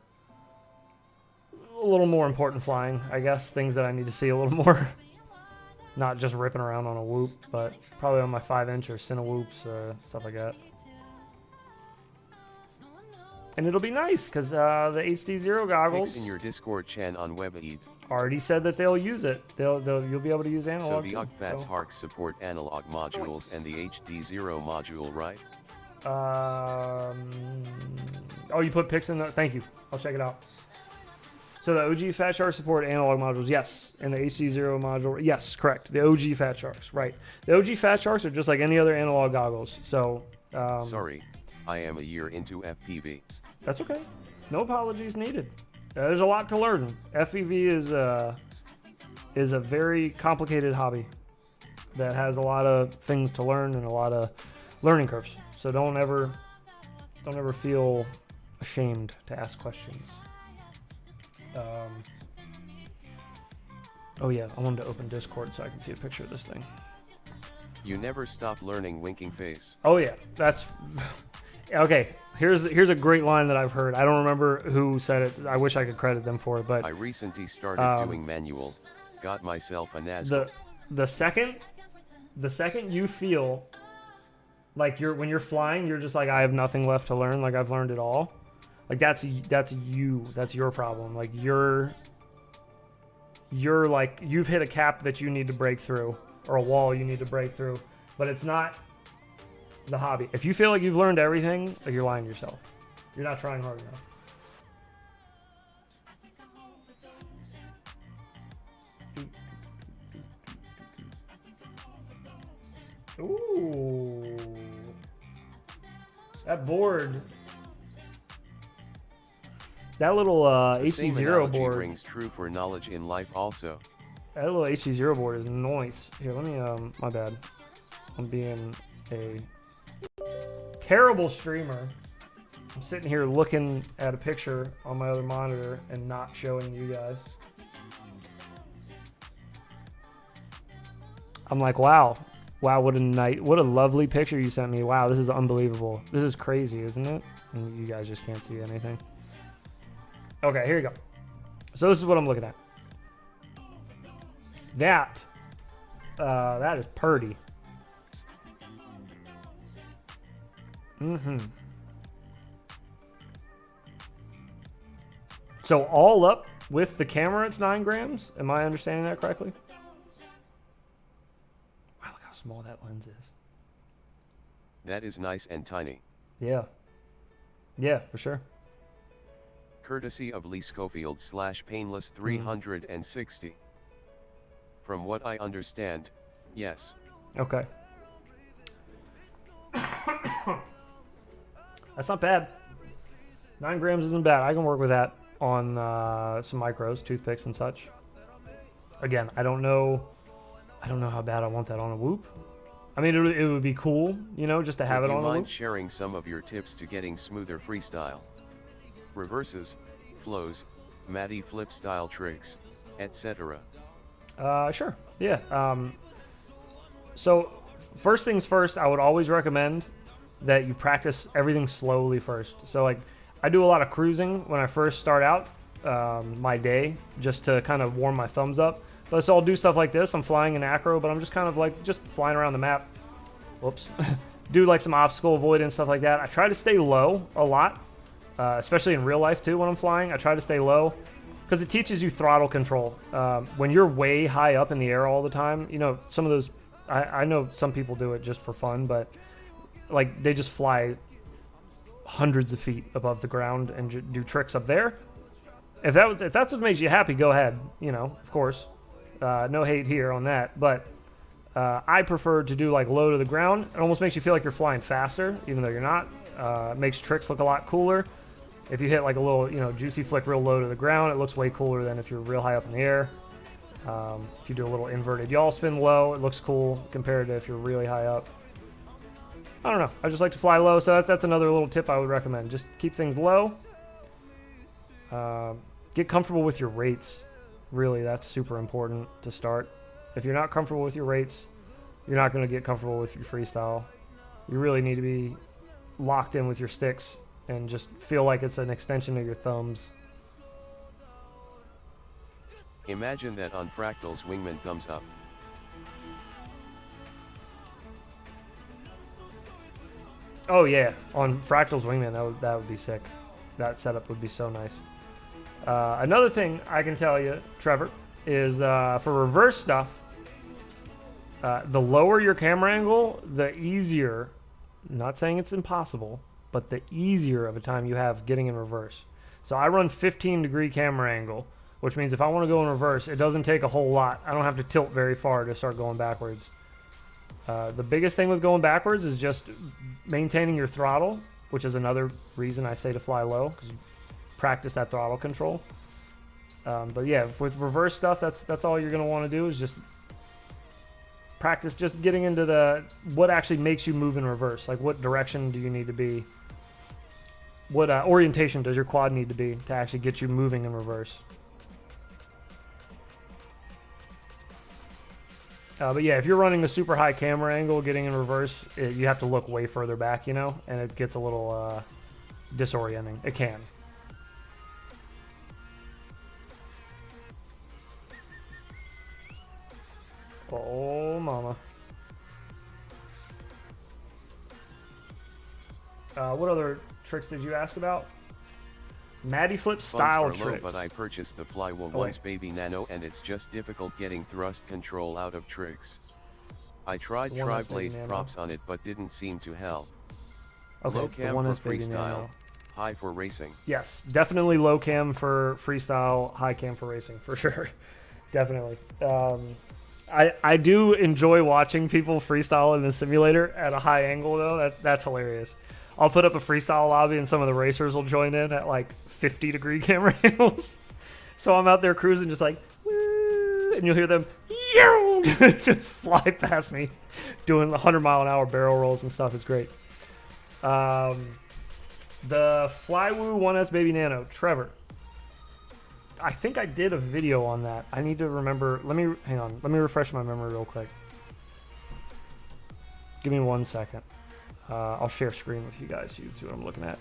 Speaker 2: a little more important flying, I guess. Things that I need to see a little more. Not just ripping around on a whoop, but probably on my 5-inch or Cine whoops, stuff like that. And it'll be nice, because the HD0 goggles...
Speaker 3: Pics in your Discord chan on WebEd.
Speaker 2: Already said that they'll use it. You'll be able to use analog.
Speaker 3: So the UGFATS Hark support analog modules and the HD0 module, right?
Speaker 2: Oh, you put pics in there? Thank you. I'll check it out. So the OG Fat Shark support analog modules, yes. And the HD0 module, yes, correct. The OG Fat Sharks, right. The OG Fat Sharks are just like any other analog goggles. So,
Speaker 3: sorry, I am a year into FPV.
Speaker 2: That's okay. No apologies needed. There's a lot to learn. FPV is a very complicated hobby that has a lot of things to learn and a lot of learning curves. So don't ever feel ashamed to ask questions. Oh yeah, I wanted to open Discord so I can see a picture of this thing.
Speaker 3: You never stop learning, winking face.
Speaker 2: Oh yeah, that's okay. Here's a great line that I've heard. I don't remember who said it. I wish I could credit them for it, but
Speaker 3: I recently started doing manual. Got myself a NASCAR.
Speaker 2: The second you feel like when you're flying, you're just like, I have nothing left to learn. Like, I've learned it all. Like, that's you. That's your problem. Like, you're like, you've hit a cap that you need to break through, or a wall you need to break through. But it's not the hobby. If you feel like you've learned everything, like, you're lying to yourself. You're not trying hard enough. Ooh. That board. That little HD0 board
Speaker 3: rings true for knowledge in life also.
Speaker 2: That little HD0 board is nice. Here, let me my bad. I'm being a terrible streamer. I'm sitting here looking at a picture on my other monitor and not showing you guys. I'm like, wow, what a lovely picture you sent me. Wow, this is unbelievable. This is crazy, isn't it? And you guys just can't see anything. Okay, here you go. So this is what I'm looking at. That is purdy. So all up with the camera, it's 9 grams. Am I understanding that correctly? Wow, look how small that lens is.
Speaker 3: That is nice and tiny.
Speaker 2: Yeah. Yeah, for sure.
Speaker 3: Courtesy of Lee Schofield / Painless 360. From what I understand, yes.
Speaker 2: Okay. That's not bad. 9 grams isn't bad. I can work with that on some micros, toothpicks and such. Again, I don't know how bad I want that on a Whoop. I mean, it would be cool, you know, just to have it on a Whoop.
Speaker 3: Would you mind sharing some of your tips to getting smoother freestyle? Reverses, flows, Matty flip style tricks, etc.
Speaker 2: Sure. Yeah. So first things first, I would always recommend that you practice everything slowly first. So like I do a lot of cruising when I first start out my day, just to kind of warm my thumbs up. So I'll do stuff like this. I'm flying in acro, but I'm just kind of like just flying around the map. Whoops. Do like some obstacle avoidance, stuff like that. I try to stay low a lot, especially in real life too when I'm flying. I try to stay low because it teaches you throttle control. When you're way high up in the air all the time, you know, some of those, I know some people do it just for fun, but like they just fly hundreds of feet above the ground and do tricks up there. If that's what makes you happy, go ahead. You know, of course, no hate here on that. But I prefer to do like low to the ground. It almost makes you feel like you're flying faster, even though you're not. It makes tricks look a lot cooler. If you hit like a little, you know, juicy flick real low to the ground, it looks way cooler than if you're real high up in the air. If you do a little inverted yaw spin low, it looks cool compared to if you're really high up. I don't know. I just like to fly low, so that's another little tip I would recommend. Just keep things low. Get comfortable with your rates. Really, that's super important to start. If you're not comfortable with your rates, you're not going to get comfortable with your freestyle. You really need to be locked in with your sticks and just feel like it's an extension of your thumbs.
Speaker 3: Imagine that on Fractal's Wingman thumbs up.
Speaker 2: Oh yeah, on Fractal's Wingman, that would be sick. That setup would be so nice. Another thing I can tell you, Trevor, is for reverse stuff, the lower your camera angle, the easier, not saying it's impossible, but the easier of a time you have getting in reverse. So I run 15-degree camera angle, which means if I want to go in reverse, it doesn't take a whole lot. I don't have to tilt very far to start going backwards. The biggest thing with going backwards is just maintaining your throttle, which is another reason I say to fly low, because you practice that throttle control. But yeah, with reverse stuff, that's all you're going to want to do is just practice just getting into what actually makes you move in reverse. Like what direction do you need to be? What orientation does your quad need to be to actually get you moving in reverse? But yeah, if you're running a super high camera angle, getting in reverse, you have to look way further back, you know, and it gets a little disorienting. It can. Oh, mama. What other tricks did you ask about? Matty flip style
Speaker 3: Funds are low,
Speaker 2: tricks.
Speaker 3: but I purchased the Flywheel once Baby Nano and it's just difficult getting thrust control out of tricks. I tried tri-blade props on it but didn't seem to help.
Speaker 2: Okay,
Speaker 3: low cam for freestyle, high for racing. Yes,
Speaker 2: definitely low cam for freestyle, high cam for racing, for sure. Definitely. I do enjoy watching people freestyle in the simulator at a high angle though. That's hilarious. I'll put up a freestyle lobby and some of the racers will join in at like 50-degree camera angles. So I'm out there cruising just like, woo, and you'll hear them just fly past me doing 100-mile-an-hour barrel rolls and stuff. It's great. The Flywoo 1S Baby Nano. Trevor. I think I did a video on that. I need to remember. Hang on. Let me refresh my memory real quick. Give me 1 second. I'll share screen with you guys so you can see what I'm looking at.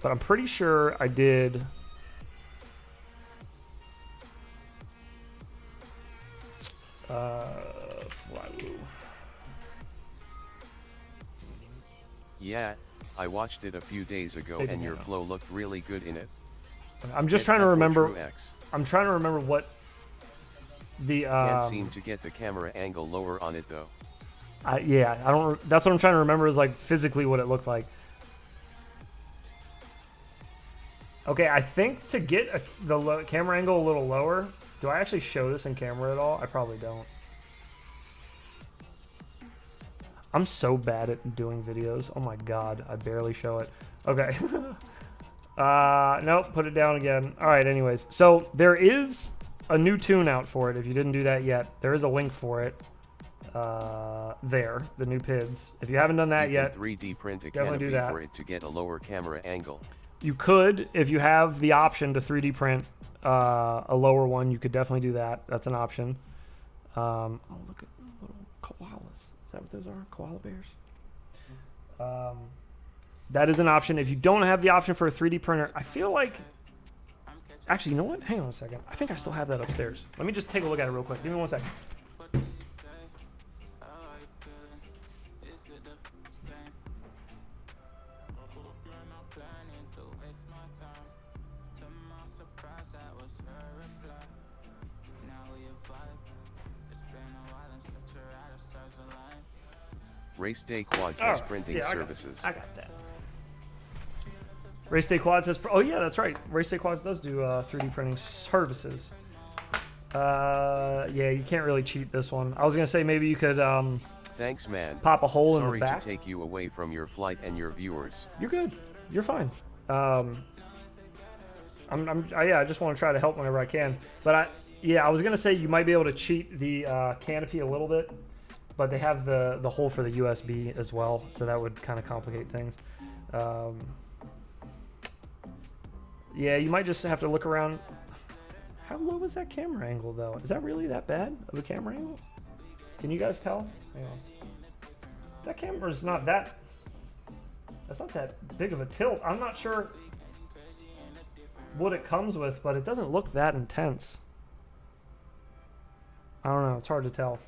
Speaker 2: But I'm pretty sure I did. Flywoo.
Speaker 3: Yeah, I watched it a few days ago
Speaker 2: Baby
Speaker 3: and your
Speaker 2: Nano.
Speaker 3: flow looked really good in it.
Speaker 2: I'm just trying to remember. I'm trying to remember what the.
Speaker 3: Can't seem to get the camera angle lower on it though.
Speaker 2: Yeah, I don't. That's what I'm trying to remember is like physically what it looked like. Okay, I think to get the camera angle a little lower. Do I actually show this in camera at all? I probably don't. I'm so bad at doing videos. Oh my god, I barely show it. Okay. Nope, put it down again. All right, anyways. So there is a new tune out for it. If you didn't do that yet, there is a link for it. There, the new PIDs. If you haven't done that yet,
Speaker 3: 3D print a
Speaker 2: definitely
Speaker 3: canopy
Speaker 2: do that.
Speaker 3: for it to get a lower camera angle.
Speaker 2: You could, if you have the option to 3D print a lower one, you could definitely do that. That's an option. Oh, look at little koalas. Is that what those are? Koala bears? That is an option. If you don't have the option for a 3D printer, I feel like... Actually, you know what? Hang on a second. I think I still have that upstairs. Let me just take a look at it real quick. Give me 1 second.
Speaker 3: Race Day Quads has printing services.
Speaker 2: I got that. Race Day Quads has... Oh, yeah, that's right. Race Day Quads does do 3D printing services. Yeah, you can't really cheat this one. I was going to say maybe you could...
Speaker 3: Thanks, man.
Speaker 2: Pop a hole in the back.
Speaker 3: Sorry to take you away from your flight and your viewers.
Speaker 2: You're good. You're fine. I just want to try to help whenever I can. But I was going to say you might be able to cheat the canopy a little bit. But they have the hole for the USB as well, so that would kind of complicate things. Yeah, you might just have to look around. How low is that camera angle, though? Is that really that bad of a camera angle? Can you guys tell? Hang on. That camera's not that... That's not that big of a tilt. I'm not sure what it comes with, but it doesn't look that intense. I don't know. It's hard to tell.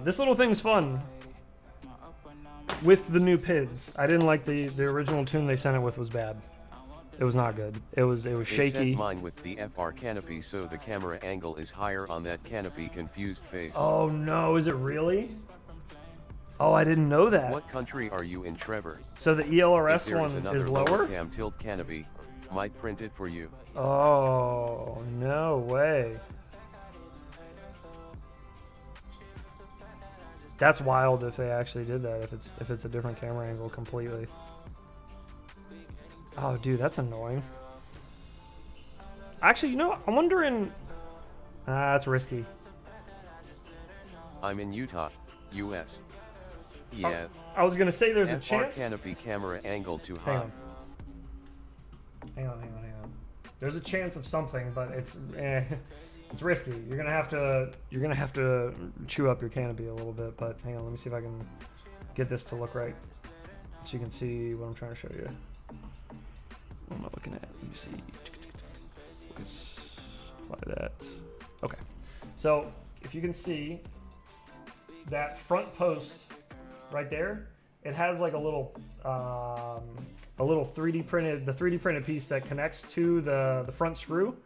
Speaker 2: This little thing's fun with the new PIDs. I didn't like the original tune they sent it with was bad. It was not good. It was
Speaker 3: They
Speaker 2: shaky.
Speaker 3: sent mine with the FR canopy, so the camera angle is higher on that canopy. Confused face.
Speaker 2: Oh no, is it really? Oh, I didn't know that.
Speaker 3: What country are you in, Trevor?
Speaker 2: So the ELRS
Speaker 3: If there
Speaker 2: one is lower?
Speaker 3: Cam tilt canopy, might print it for you.
Speaker 2: Oh, no way. That's wild if they actually did that, if it's a different camera angle completely. Oh, dude, that's annoying. Actually, you know, I'm wondering... that's risky.
Speaker 3: I'm in Utah, US. Yeah.
Speaker 2: I was going to say there's a
Speaker 3: FR
Speaker 2: chance...
Speaker 3: canopy camera angle too
Speaker 2: Hang
Speaker 3: high.
Speaker 2: on. Hang on. There's a chance of something, but it's risky. You're gonna have to chew up your canopy a little bit. But hang on, let me see if I can get this to look right, so you can see what I'm trying to show you. What am I looking at? Let me see. Let's apply that. Okay. So if you can see that front post right there, it has like a little 3D printed piece that connects to the front screw.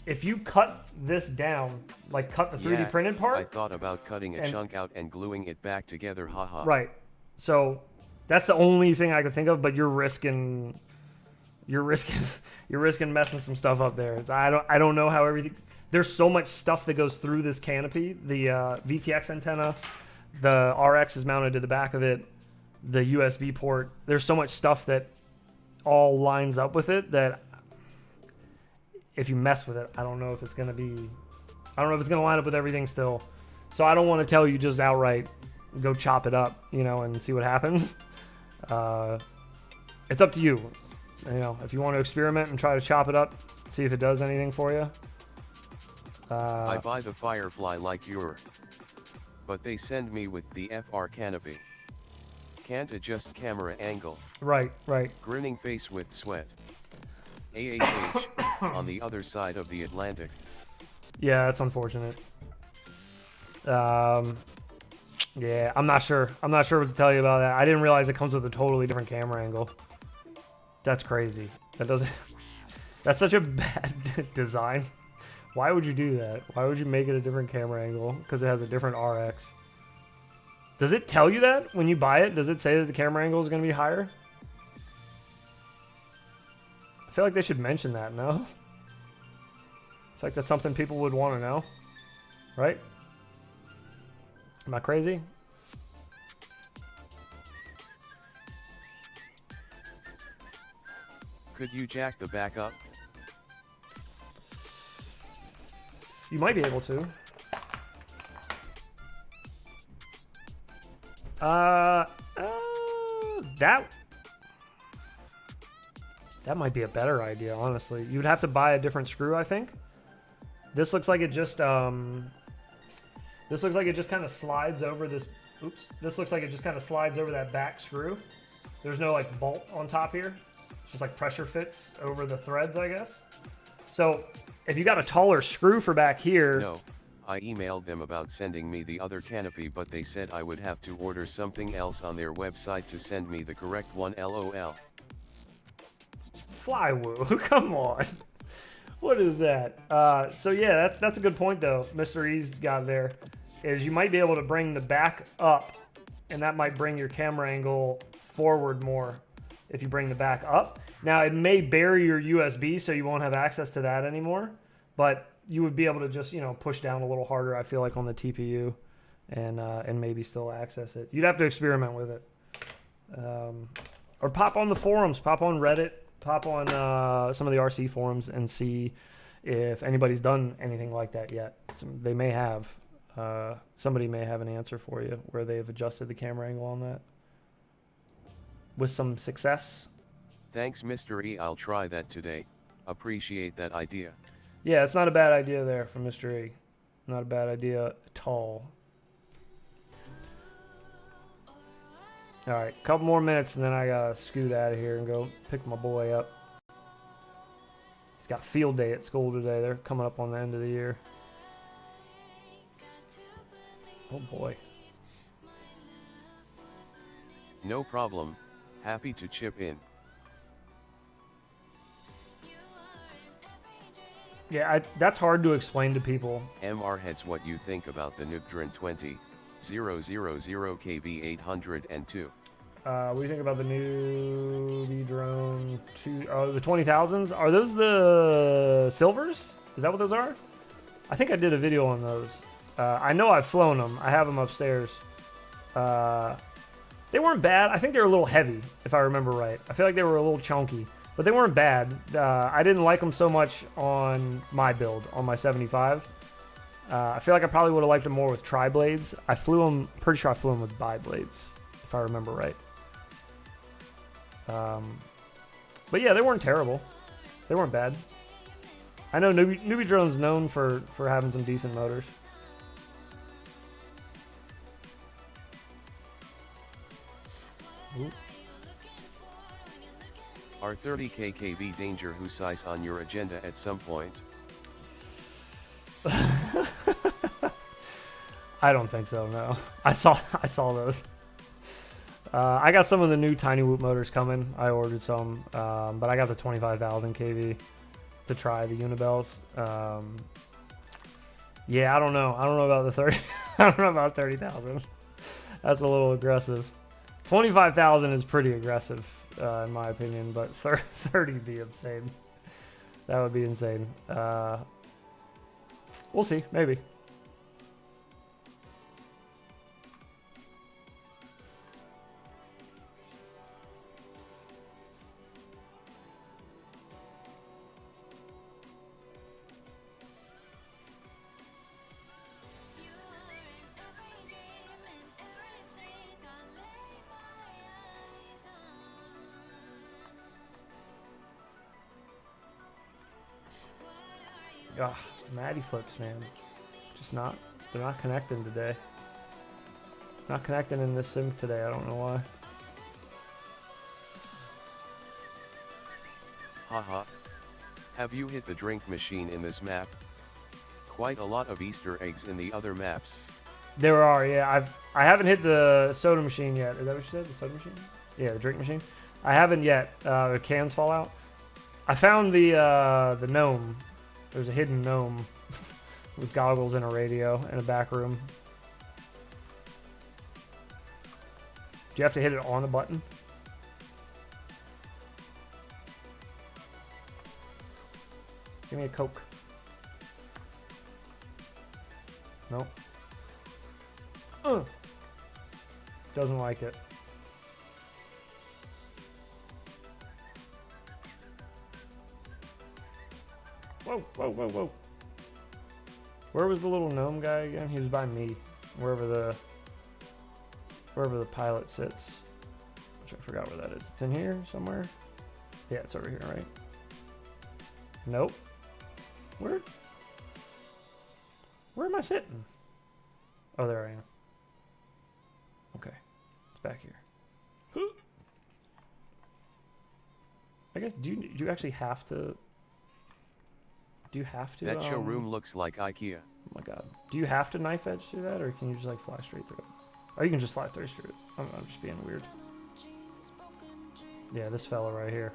Speaker 2: If you cut this down, like cut the 3D printed part.
Speaker 3: I thought about cutting a chunk out and gluing it back together, haha.
Speaker 2: Right. So that's the only thing I could think of, but you're risking messing some stuff up there. I don't know how everything. There's so much stuff that goes through this canopy. The VTX antenna, the RX is mounted to the back of it, the USB port. There's so much stuff that all lines up with it that if you mess with it, I don't know if it's gonna line up with everything still. So I don't want to tell you just outright go chop it up, and see what happens. It's up to you. You know, if you want to experiment and try to chop it up, see if it does anything for you.
Speaker 3: I buy the Firefly like you're, but they send me with the FR canopy. Can't adjust camera angle.
Speaker 2: Right.
Speaker 3: Grinning face with sweat. AHH, on the other side of the Atlantic.
Speaker 2: Yeah, that's unfortunate. Yeah, I'm not sure. I'm not sure what to tell you about that. I didn't realize it comes with a totally different camera angle. That's crazy. That doesn't... That's such a bad design. Why would you do that? Why would you make it a different camera angle? Because it has a different RX. Does it tell you that when you buy it? Does it say that the camera angle is going to be higher? I feel like they should mention that, no? I feel like that's something people would want to know. Right? Am I crazy?
Speaker 3: Could you jack the back up?
Speaker 2: You might be able to. That might be a better idea, honestly. You'd have to buy a different screw, I think. This looks like it just this looks like it just kind of slides over this. Oops. This looks like it just kind of slides over that back screw. There's no like bolt on top here. It's just like pressure fits over the threads, I guess. So if you got a taller screw for back here.
Speaker 3: No, I emailed them about sending me the other canopy, but they said I would have to order something else on their website to send me the correct one. LOL.
Speaker 2: Flywoo, come on. What is that? So yeah, that's a good point though. Mr. E's got there. Is you might be able to bring the back up, and that might bring your camera angle forward more if you bring the back up. Now it may bury your USB, so you won't have access to that anymore, but you would be able to just, you know, push down a little harder, I feel like, on the TPU and maybe still access it. You'd have to experiment with it. Or pop on the forums, pop on Reddit, pop on some of the RC forums and see if anybody's done anything like that yet. They may have. Somebody may have an answer for you where they've adjusted the camera angle on that with some success.
Speaker 3: Thanks, Mr. E. I'll try that today. Appreciate that idea.
Speaker 2: Yeah, it's not a bad idea there from Mr. E. Not a bad idea at all. All right, couple more minutes and then I gotta scoot out of here and go pick my boy up. He's got field day at school today. They're coming up on the end of the year. Oh boy.
Speaker 3: No problem. Happy to chip in.
Speaker 2: Yeah, that's hard to explain to people.
Speaker 3: MR heads, what you think about the Nubdron 20 000 KB 802?
Speaker 2: What do you think about the new drone? The 20,000s? Are those the silvers? Is that what those are? I think I did a video on those. I know I've flown them. I have them upstairs. They weren't bad. I think they were a little heavy, if I remember right. I feel like they were a little chunky, but they weren't bad. I didn't like them so much on my build, on my 75. I feel like I probably would have liked them more with tri-blades. I flew them, pretty sure I flew them with bi-blades, if I remember right. But yeah, they weren't terrible. They weren't bad. I know Newbie Drone's known for having some decent motors. Ooh.
Speaker 3: Are 30k KB danger who size on your agenda at some point?
Speaker 2: I don't think so, no. I saw those. I got some of the new Tiny Whoop motors coming. I ordered some, but I got the 25,000 kV to try the Unibells. Yeah, I don't know. I don't know about the 30. I don't know about 30,000. That's a little aggressive. 25,000 is pretty aggressive, in my opinion, but 30 would be insane. That would be insane. We'll see, maybe. Ugh, Matty flips, man. Just not. They're not connecting today. Not connecting in this sim today. I don't know why.
Speaker 3: Haha. Have you hit the drink machine in this map? Quite a lot of Easter eggs in the other maps.
Speaker 2: There are, yeah. I haven't hit the soda machine yet. Is that what you said? The soda machine? Yeah, the drink machine. I haven't yet. The cans fall out. I found the gnome. There's a hidden gnome with goggles and a radio in a back room. Do you have to hit it on a button? Give me a Coke. Nope. Doesn't like it. Whoa, whoa, whoa, whoa. Where was the little gnome guy again? He was by me. Wherever the pilot sits. Which I forgot where that is. It's in here somewhere? Yeah, it's over here, right? Nope. Where am I sitting? Oh, there I am. Okay. It's back here. I guess, do you actually have to... Do you have to...
Speaker 3: That showroom looks like IKEA.
Speaker 2: Oh my god. Do you have to knife edge through that, or can you just like fly straight through it? Or you can just fly through it. I'm just being weird. Yeah, this fella right here.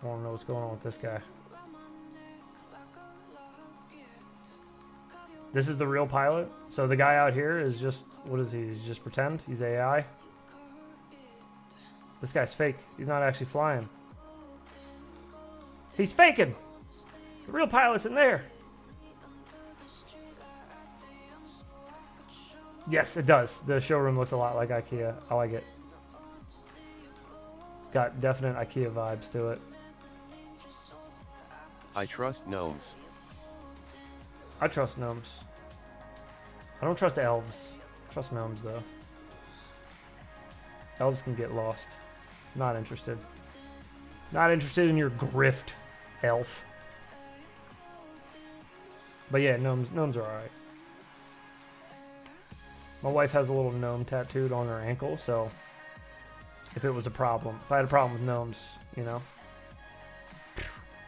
Speaker 2: I want to know what's going on with this guy. This is the real pilot. So the guy out here is just... What is he? He's just pretend? He's AI? This guy's fake. He's not actually flying. He's faking! The real pilot's in there. Yes, it does. The showroom looks a lot like IKEA. I like it. It's got definite IKEA vibes to it.
Speaker 3: I trust gnomes.
Speaker 2: I trust gnomes. I don't trust elves. I trust gnomes, though. Elves can get lost. Not interested. Not interested in your grift, elf. But yeah, gnomes are alright. My wife has a little gnome tattooed on her ankle, so if it was a problem, if I had a problem with gnomes, you know,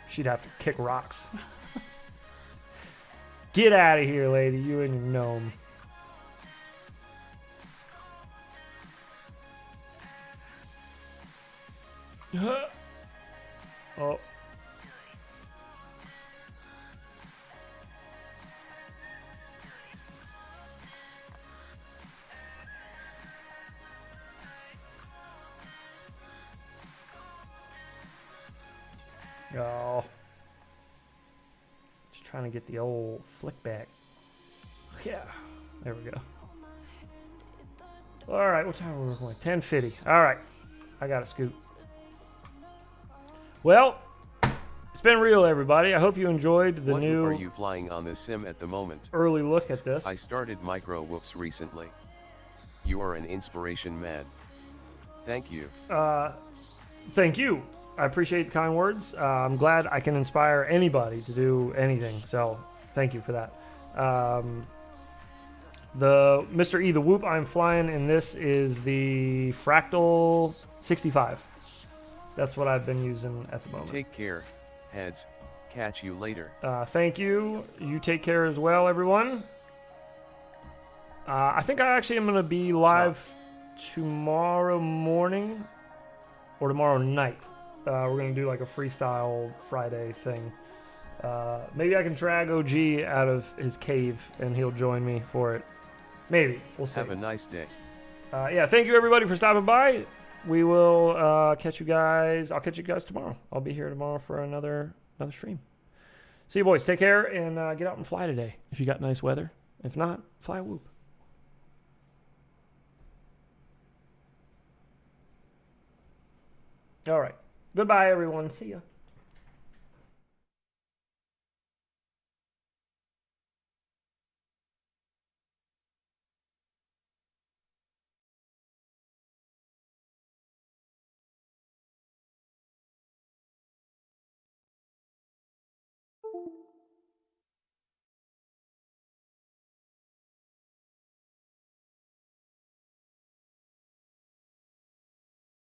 Speaker 2: she'd have to kick rocks. Get out of here, lady, you and your gnome. Oh. Oh. Just trying to get the old flick back. Yeah. There we go. Alright, what time are we working with? 10:50. Alright. I got a scoop. Well, it's been real, everybody. I hope you enjoyed the new...
Speaker 3: What are you flying on this sim at the moment?
Speaker 2: Early look at this.
Speaker 3: I started micro whoops recently. You are an inspiration, man. Thank you.
Speaker 2: Thank you. I appreciate the kind words. I'm glad I can inspire anybody to do anything. So, thank you for that. The Mr. E the Whoop I'm flying in this is the Fractal 65. That's what I've been using at the moment.
Speaker 3: Take care, heads. Catch you later.
Speaker 2: Thank you. You take care as well, everyone. I think I actually am going to be live tomorrow morning or tomorrow night. We're going to do like a freestyle Friday thing. Maybe I can drag OG out of his cave and he'll join me for it. Maybe. We'll see.
Speaker 3: Have a nice day.
Speaker 2: Yeah, thank you everybody for stopping by. We will catch you guys. I'll catch you guys tomorrow. I'll be here tomorrow for another stream. See you boys. Take care and get out and fly today if you got nice weather. If not, fly a whoop. All right. Goodbye, everyone. See ya.